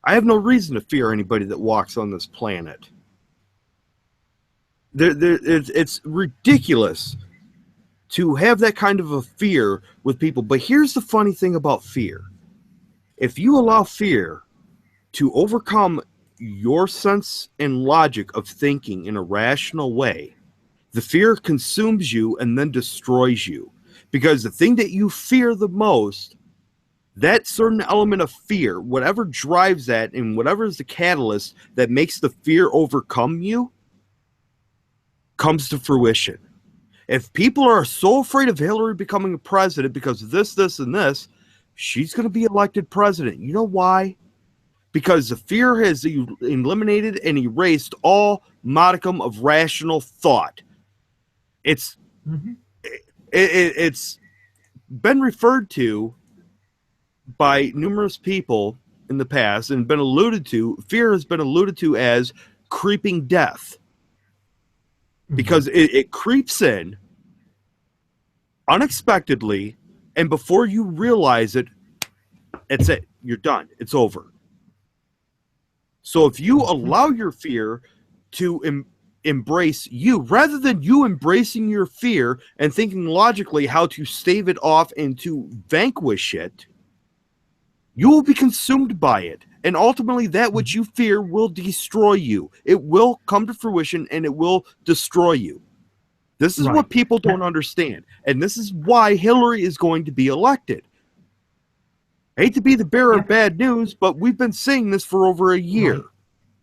I have no reason to fear anybody that walks on this planet. It's ridiculous to have that kind of a fear with people. But here's the funny thing about fear. If you allow fear to overcome your sense and logic of thinking in a rational way, the fear consumes you and then destroys you. Because the thing that you fear the most, that certain element of fear, whatever drives that and whatever is the catalyst that makes the fear overcome you, comes to fruition. If people are so afraid of Hillary becoming a president because of this, and this, she's going to be elected president. You know why? Because the fear has eliminated and erased all modicum of rational thought. It's been referred to by numerous people in the past and been alluded to. Fear has been alluded to as creeping death, because it creeps in unexpectedly, and before you realize it, it's it. You're done. It's over. So if you allow your fear to embrace you, rather than you embracing your fear and thinking logically how to stave it off and to vanquish it, you will be consumed by it. And ultimately, that which you fear will destroy you. It will come to fruition and it will destroy you. This is what people don't understand. And this is why Hillary is going to be elected. I hate to be the bearer of bad news, but we've been saying this for over a year.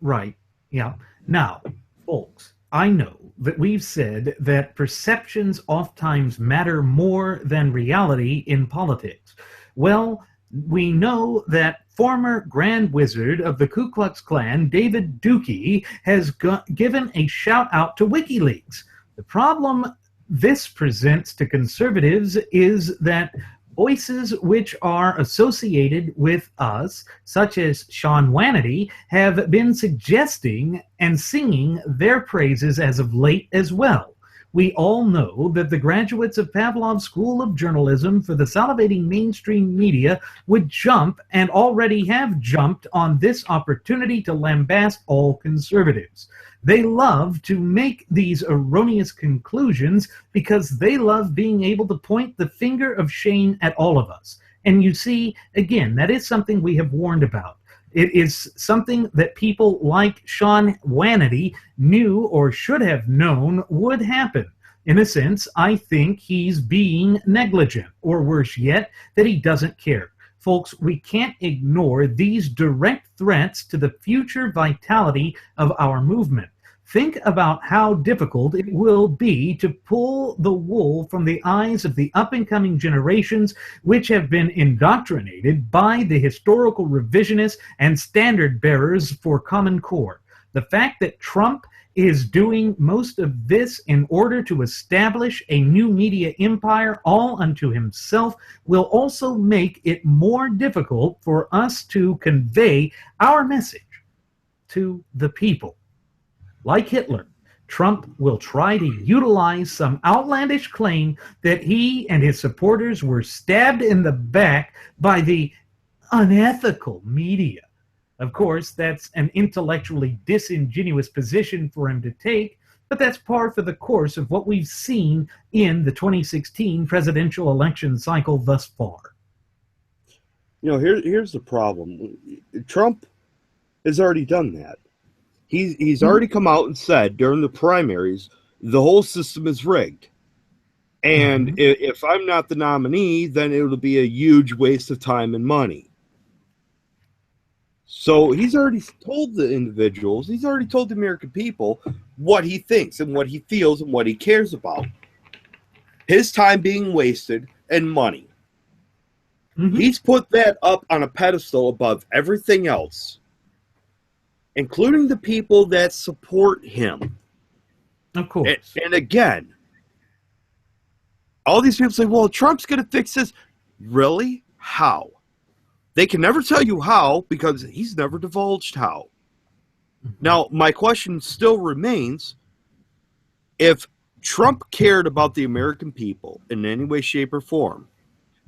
Right. Yeah. Now, folks, I know that we've said that perceptions oftentimes matter more than reality in politics. Well, we know that former Grand Wizard of the Ku Klux Klan, David Dookie, has given a shout out to WikiLeaks. The problem this presents to conservatives is that voices which are associated with us, such as Sean Hannity, have been suggesting and singing their praises as of late as well. We all know that the graduates of Pavlov's School of Journalism for the salivating mainstream media would jump, and already have jumped, on this opportunity to lambast all conservatives. They love to make these erroneous conclusions because they love being able to point the finger of shame at all of us. And you see, again, that is something we have warned about. It is something that people like Sean Hannity knew, or should have known, would happen. In a sense, I think he's being negligent, or worse yet, that he doesn't care. Folks, we can't ignore these direct threats to the future vitality of our movement. Think about how difficult it will be to pull the wool from the eyes of the up-and-coming generations which have been indoctrinated by the historical revisionists and standard-bearers for Common Core. The fact that Trump is doing most of this in order to establish a new media empire all unto himself will also make it more difficult for us to convey our message to the people. Like Hitler, Trump will try to utilize some outlandish claim that he and his supporters were stabbed in the back by the unethical media. Of course, that's an intellectually disingenuous position for him to take, but that's par for the course of what we've seen in the 2016 presidential election cycle thus far. You know, here's the problem. Trump has already done that. He's already come out and said during the primaries, the whole system is rigged. And if I'm not the nominee, then it'll be a huge waste of time and money. So he's already told the individuals, he's already told the American people what he thinks and what he feels and what he cares about. His time being wasted and money. He's put that up on a pedestal above everything else, including the people that support him. Of course. And again, all these people say, well, Trump's going to fix this. Really? How? They can never tell you how because he's never divulged how. Now, my question still remains, if Trump cared about the American people in any way, shape, or form,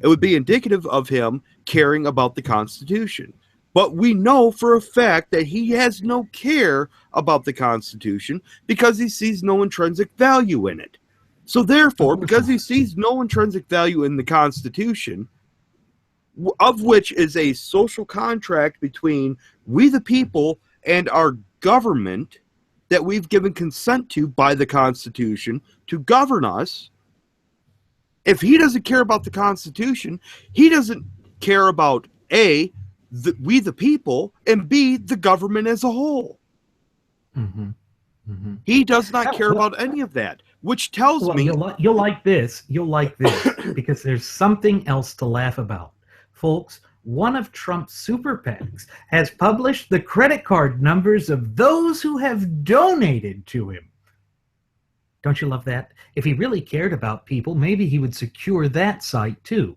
it would be indicative of him caring about the Constitution. But we know for a fact that he has no care about the Constitution because he sees no intrinsic value in it. So therefore, because he sees no intrinsic value in the Constitution, of which is a social contract between we the people and our government that we've given consent to by the Constitution to govern us, if he doesn't care about the Constitution, he doesn't care about A, we the people, and B, the government as a whole. He does not care about any of that, which tells me... You'll like this, because there's something else to laugh about. Folks, one of Trump's super PACs has published the credit card numbers of those who have donated to him. Don't you love that? If he really cared about people, maybe he would secure that site too.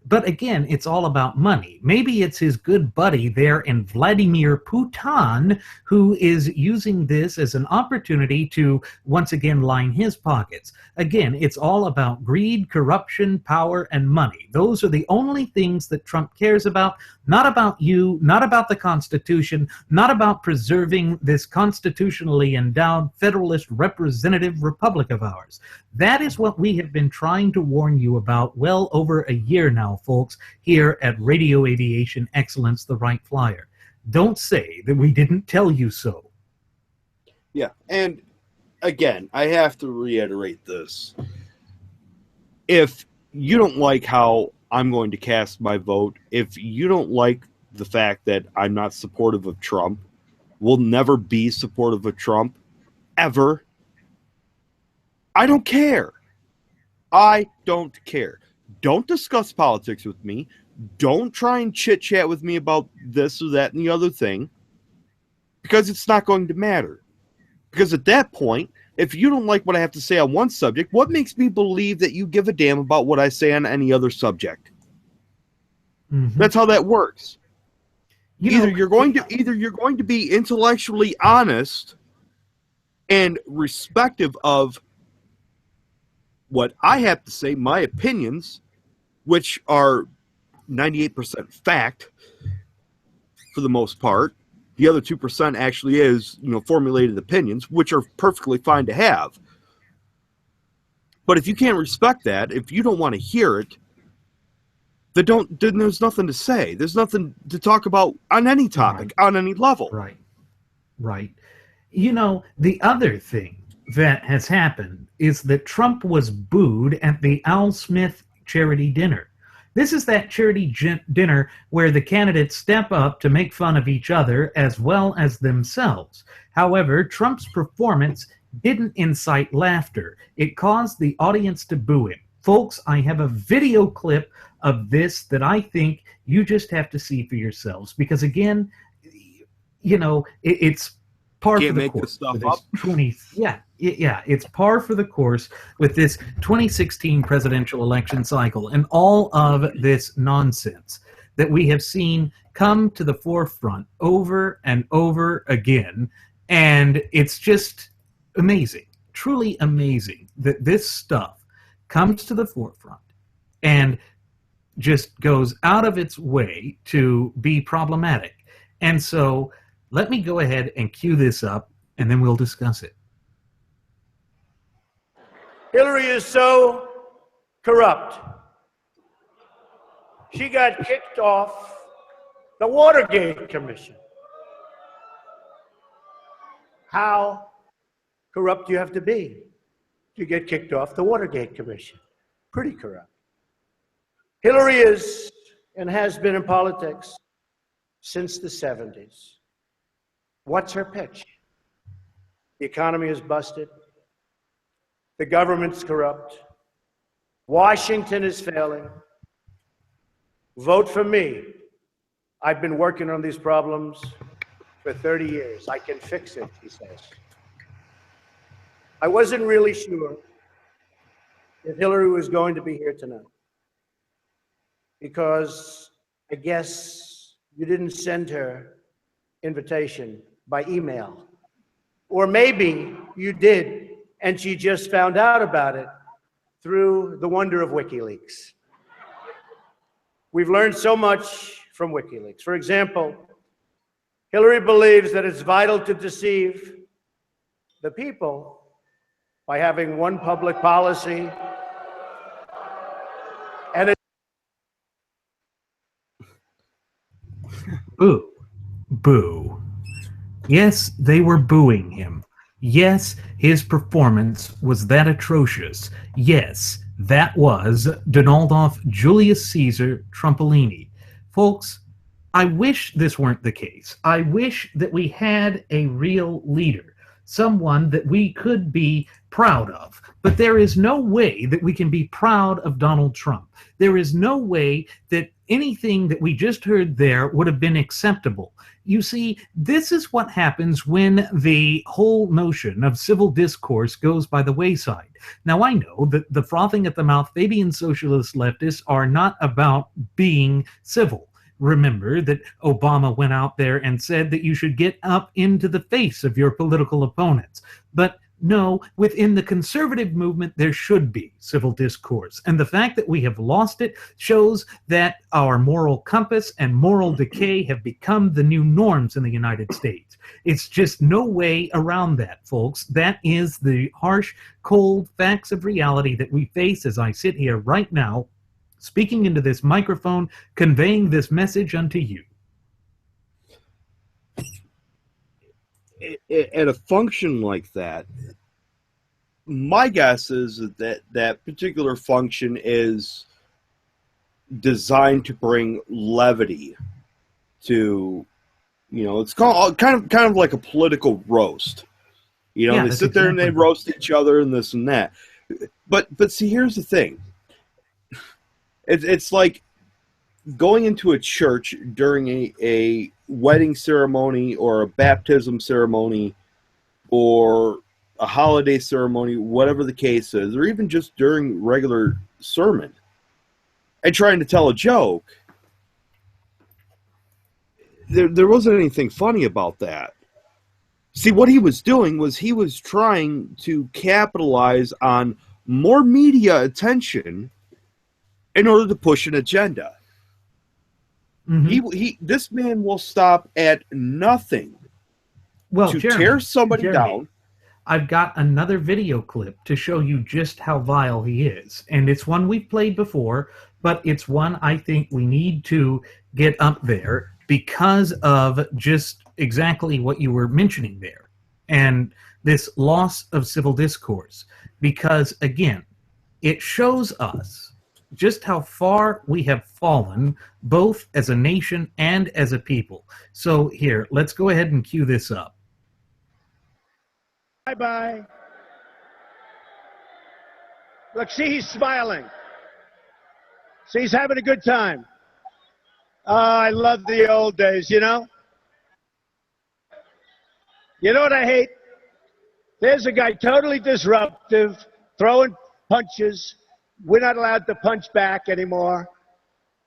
But again, it's all about money. Maybe it's his good buddy there in Vladimir Putin who is using this as an opportunity to once again line his pockets. Again, it's all about greed, corruption, power, and money. Those are the only things that Trump cares about, not about you, not about the Constitution, not about preserving this constitutionally endowed federalist representative republic of ours. That is what we have been trying to warn you about well over a year now, folks, here at Radio Aviation Excellence, the Wright Flyer. Don't say that we didn't tell you so. Yeah, and again, I have to reiterate this. If you don't like how I'm going to cast my vote, if you don't like the fact that I'm not supportive of Trump, will never be supportive of Trump, ever, I don't care. I don't care. Don't discuss politics with me. Don't try and chit-chat with me about this or that and the other thing, because it's not going to matter. Because at that point, if you don't like what I have to say on one subject, what makes me believe that you give a damn about what I say on any other subject? Mm-hmm. That's how that works. Either you're going to be intellectually honest and respective of what I have to say, my opinions, which are 98% fact for the most part. The other 2% actually is, formulated opinions, which are perfectly fine to have. But if you can't respect that, if you don't want to hear it, then there's nothing to say. There's nothing to talk about on any topic, on any level. Right. The other thing that has happened is that Trump was booed at the Al Smith charity dinner. This is that charity dinner where the candidates step up to make fun of each other as well as themselves. However, Trump's performance didn't incite laughter. It caused the audience to boo him. Folks, I have a video clip of this that I think you just have to see for yourselves. Because again, it's par for the course. It's par for the course with this 2016 presidential election cycle and all of this nonsense that we have seen come to the forefront over and over again. And it's just amazing, truly amazing that this stuff comes to the forefront and just goes out of its way to be problematic. And so let me go ahead and cue this up, and then we'll discuss it. Hillary is so corrupt. She got kicked off the Watergate Commission. How corrupt do you have to be to get kicked off the Watergate Commission? Pretty corrupt. Hillary is and has been in politics since the 70s. What's her pitch? The economy is busted. The government's corrupt. Washington is failing. Vote for me. I've been working on these problems for 30 years. I can fix it, he says. I wasn't really sure if Hillary was going to be here tonight, because I guess you didn't send her invitation by email. Or maybe you did, and she just found out about it through the wonder of WikiLeaks. We've learned so much from WikiLeaks. For example, Hillary believes that it's vital to deceive the people by having one public policy and a Boo. Boo. Yes, they were booing him. Yes, his performance was that atrocious. Yes, that was Donaldolph Julius Caesar Trumpolini. Folks, I wish this weren't the case. I wish that we had a real leader, someone that we could be proud of. But there is no way that we can be proud of Donald Trump. There is no way that anything that we just heard there would have been acceptable. You see, this is what happens when the whole notion of civil discourse goes by the wayside. Now, I know that the frothing at the mouth Fabian socialist leftists are not about being civil. Remember that Obama went out there and said that you should get up into the face of your political opponents. But no, within the conservative movement, there should be civil discourse. And the fact that we have lost it shows that our moral compass and moral decay have become the new norms in the United States. It's just no way around that, folks. That is the harsh, cold facts of reality that we face as I sit here right now, speaking into this microphone, conveying this message unto you. At a function like that, my guess is that that particular function is designed to bring levity to, it's called kind of like a political roast. You know, Yeah, they that's sit there and they exactly- roast each other and this and that. But see, here's the thing. It's like going into a church during a wedding ceremony or a baptism ceremony or a holiday ceremony, whatever the case is, or even just during regular sermon, and trying to tell a joke. There wasn't anything funny about that. See, what he was doing was he was trying to capitalize on more media attention in order to push an agenda. Mhm. This man will stop at nothing to Jeremy, tear somebody down. I've got another video clip to show you just how vile he is. And it's one we've played before, but it's one I think we need to get up there because of just exactly what you were mentioning there. And this loss of civil discourse. Because, again, it shows us just how far we have fallen, both as a nation and as a people. So here, let's go ahead and cue this up. Bye-bye. Look, see, he's smiling. See, he's having a good time. Oh, I love the old days, you know? You know what I hate? There's a guy totally disruptive, throwing punches. We're not allowed to punch back anymore.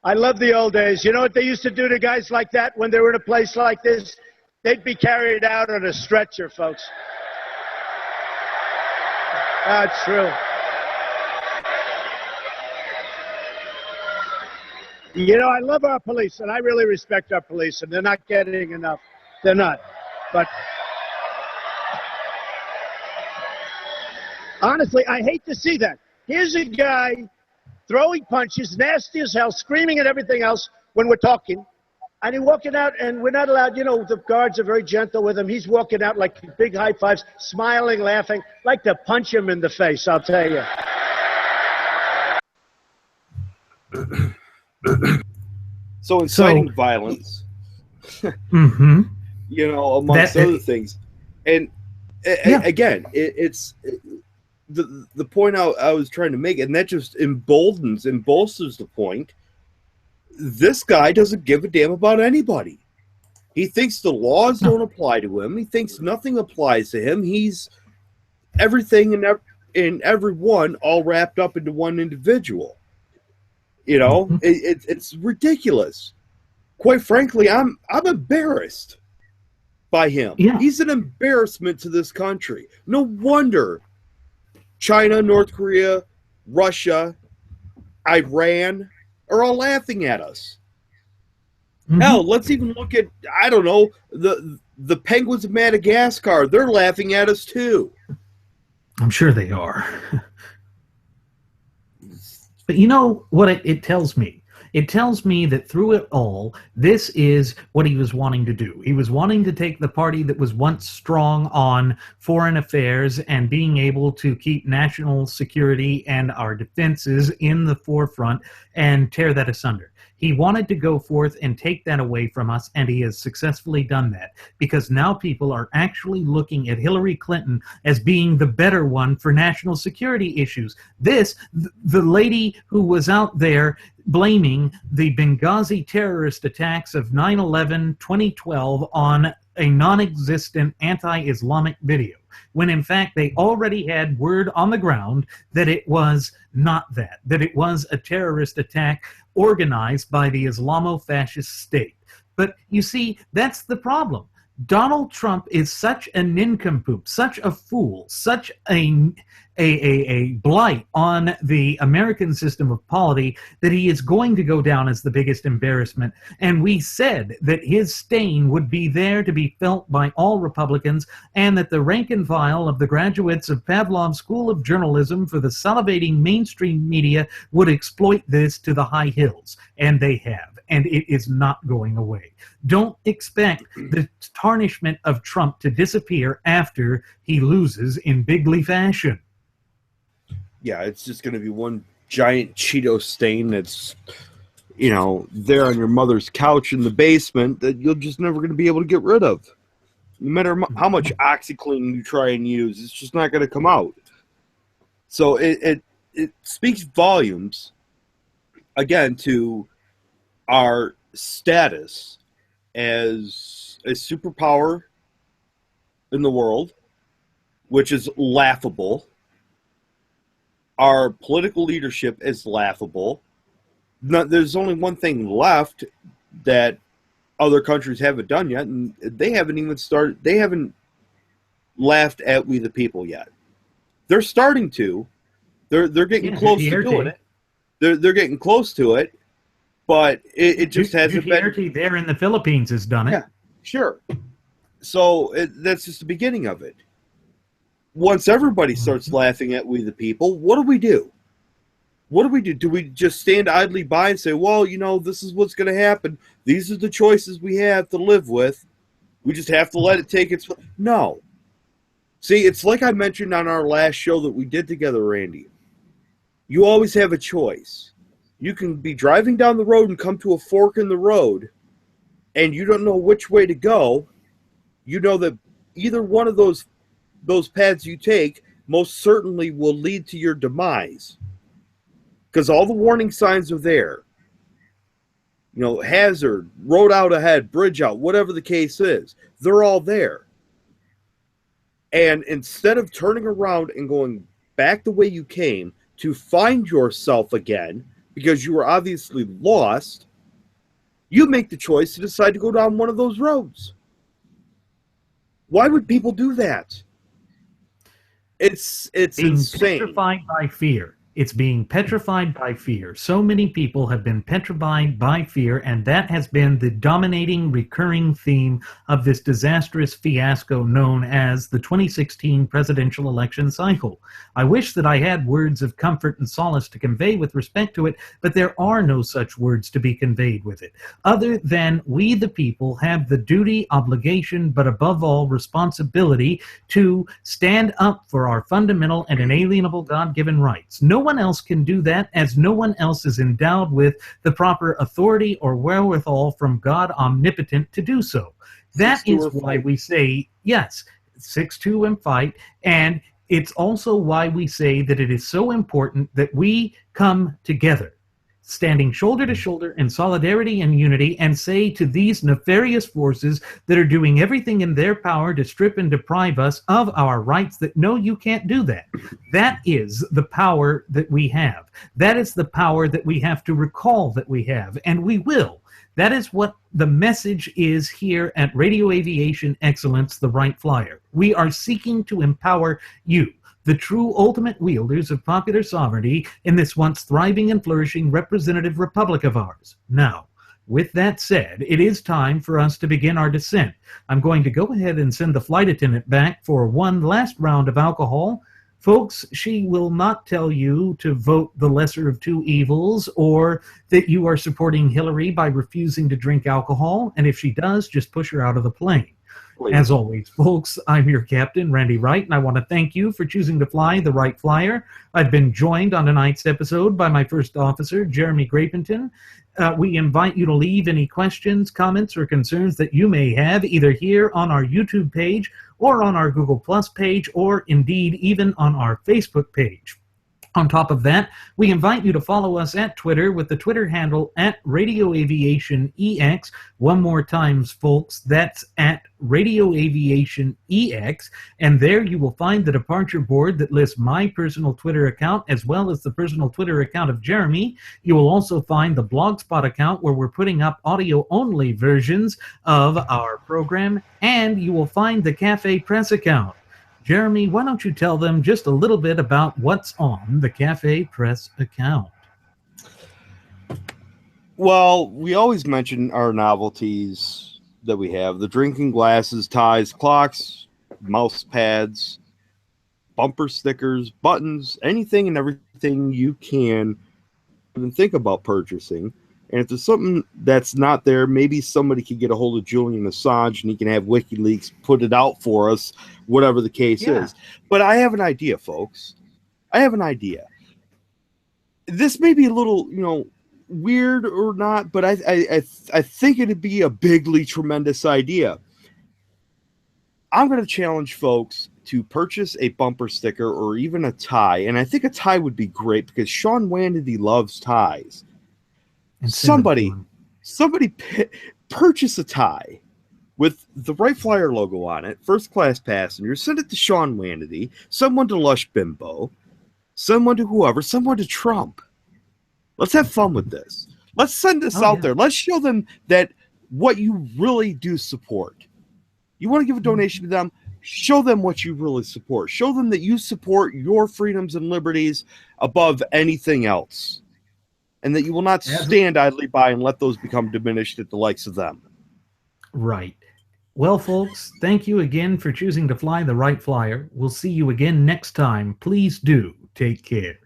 I love the old days. You know what they used to do to guys like that when they were in a place like this? They'd be carried out on a stretcher, folks. That's true. You know, I love our police, and I really respect our police, and they're not getting enough. They're not. But honestly, I hate to see that. Here's a guy throwing punches, nasty as hell, screaming at everything else when we're talking. And he's walking out, and we're not allowed, you know, the guards are very gentle with him. He's walking out like big high fives, smiling, laughing. Like to punch him in the face, I'll tell you. So inciting violence, Mm-hmm. you know, amongst other things. And again, it's the point I was trying to make, and that just emboldens and bolsters the point. This guy doesn't give a damn about anybody. He thinks the laws don't apply to him. He thinks nothing applies to him. He's everything and everyone all wrapped up into one individual. You know, it's ridiculous. Quite frankly, I'm embarrassed by him. Yeah. He's an embarrassment to this country. No wonder China, North Korea, Russia, Iran are all laughing at us. Mm-hmm. Hell, let's even look at, I don't know, the penguins of Madagascar. They're laughing at us too. I'm sure they are. But you know what it tells me? It tells me that through it all, this is what he was wanting to do. He was wanting to take the party that was once strong on foreign affairs and being able to keep national security and our defenses in the forefront and tear that asunder. He wanted to go forth and take that away from us, and he has successfully done that, because now people are actually looking at Hillary Clinton as being the better one for national security issues. The lady who was out there blaming the Benghazi terrorist attacks of 9/11 2012 on a non-existent anti-Islamic video, when in fact they already had word on the ground that it was not that it was a terrorist attack organized by the Islamo-fascist state. But you see, that's the problem. Donald Trump is such a nincompoop, such a fool, such a blight on the American system of polity that he is going to go down as the biggest embarrassment. And we said that his stain would be there to be felt by all Republicans, and that the rank and file of the graduates of Pavlov's School of Journalism for the salivating mainstream media would exploit this to the high hills. And they have. And it is not going away. Don't expect the tarnishment of Trump to disappear after he loses in bigly fashion. Yeah, it's just going to be one giant Cheeto stain that's, you know, there on your mother's couch in the basement that you're just never going to be able to get rid of. No matter how much OxyClean you try and use, it's just not going to come out. So it speaks volumes, again, to our status as a superpower in the world, which is laughable. Our political leadership is laughable. There's only one thing left that other countries haven't done yet, and they haven't even started. They haven't laughed at we the people yet. They're starting to. They're getting close to doing it. They're getting close to it, but it just hasn't been. There in the Philippines has done it. Yeah, sure. So that's just the beginning of it. Once everybody starts laughing at we the people, what do? What do we do? Do we just stand idly by and say, well, this is what's going to happen. These are the choices we have to live with. We just have to let it take its... No. See, it's like I mentioned on our last show that we did together, Randy. You always have a choice. You can be driving down the road and come to a fork in the road, and you don't know which way to go. You know that either one of those paths you take most certainly will lead to your demise. Because all the warning signs are there. Hazard, road out ahead, bridge out, whatever the case is. They're all there. And instead of turning around and going back the way you came to find yourself again, because you were obviously lost, you make the choice to decide to go down one of those roads. Why would people do that? It's insane. Petrified by fear. It's being petrified by fear. So many people have been petrified by fear, and that has been the dominating, recurring theme of this disastrous fiasco known as the 2016 presidential election cycle. I wish that I had words of comfort and solace to convey with respect to it, but there are no such words to be conveyed with it, other than we the people have the duty, obligation, but above all responsibility to stand up for our fundamental and inalienable God-given rights. No one else can do that, as no one else is endowed with the proper authority or wherewithal from God omnipotent to do so. That is why we say, yes, 6-2 and fight, and it's also why we say that it is so important that we come together, standing shoulder to shoulder in solidarity and unity, and say to these nefarious forces that are doing everything in their power to strip and deprive us of our rights that no, you can't do that. That is the power that we have. That is the power that we have to recall that we have, and we will. That is what the message is here at Radio Aviation Excellence, the Wright Flyer. We are seeking to empower you, the true ultimate wielders of popular sovereignty in this once thriving and flourishing representative republic of ours. Now, with that said, it is time for us to begin our descent. I'm going to go ahead and send the flight attendant back for one last round of alcohol. Folks, she will not tell you to vote the lesser of two evils or that you are supporting Hillary by refusing to drink alcohol, and if she does, just push her out of the plane. As always, folks, I'm your captain, Randy Wright, and I want to thank you for choosing to fly the Wright Flyer. I've been joined on tonight's episode by my first officer, Jeremy Grapington. We invite you to leave any questions, comments, or concerns that you may have either here on our YouTube page or on our Google Plus page, or indeed even on our Facebook page. On top of that, we invite you to follow us at Twitter with the Twitter handle at Radio Aviation EX. One more time, folks, that's at Radio Aviation EX. And there you will find the departure board that lists my personal Twitter account as well as the personal Twitter account of Jeremy. You will also find the Blogspot account where we're putting up audio-only versions of our program. And you will find the Cafe Press account. Jeremy, why don't you tell them just a little bit about what's on the Cafe Press account? Well, we always mention our novelties that we have. The drinking glasses, ties, clocks, mouse pads, bumper stickers, buttons, anything and everything you can even think about purchasing. And if there's something that's not there, maybe somebody could get a hold of Julian Assange and he can have WikiLeaks put it out for us, whatever the case is. But I have an idea, folks. I have an idea. This may be a little, weird or not, but I think it'd be a bigly tremendous idea. I'm going to challenge folks to purchase a bumper sticker or even a tie. And I think a tie would be great because Sean Wannedy loves ties. And Somebody purchase a tie with the Wright Flyer logo on it, first class passenger, send it to Sean Wannedy, someone to Lush Bimbo, someone to whoever, someone to Trump. Let's have fun with this. Let's send this out there. Let's show them that what you really do support. You want to give a donation to them, show them what you really support. Show them that you support your freedoms and liberties above anything else. And that you will not stand idly by and let those become diminished at the likes of them. Right. Well, folks, thank you again for choosing to fly the Wright Flyer. We'll see you again next time. Please do take care.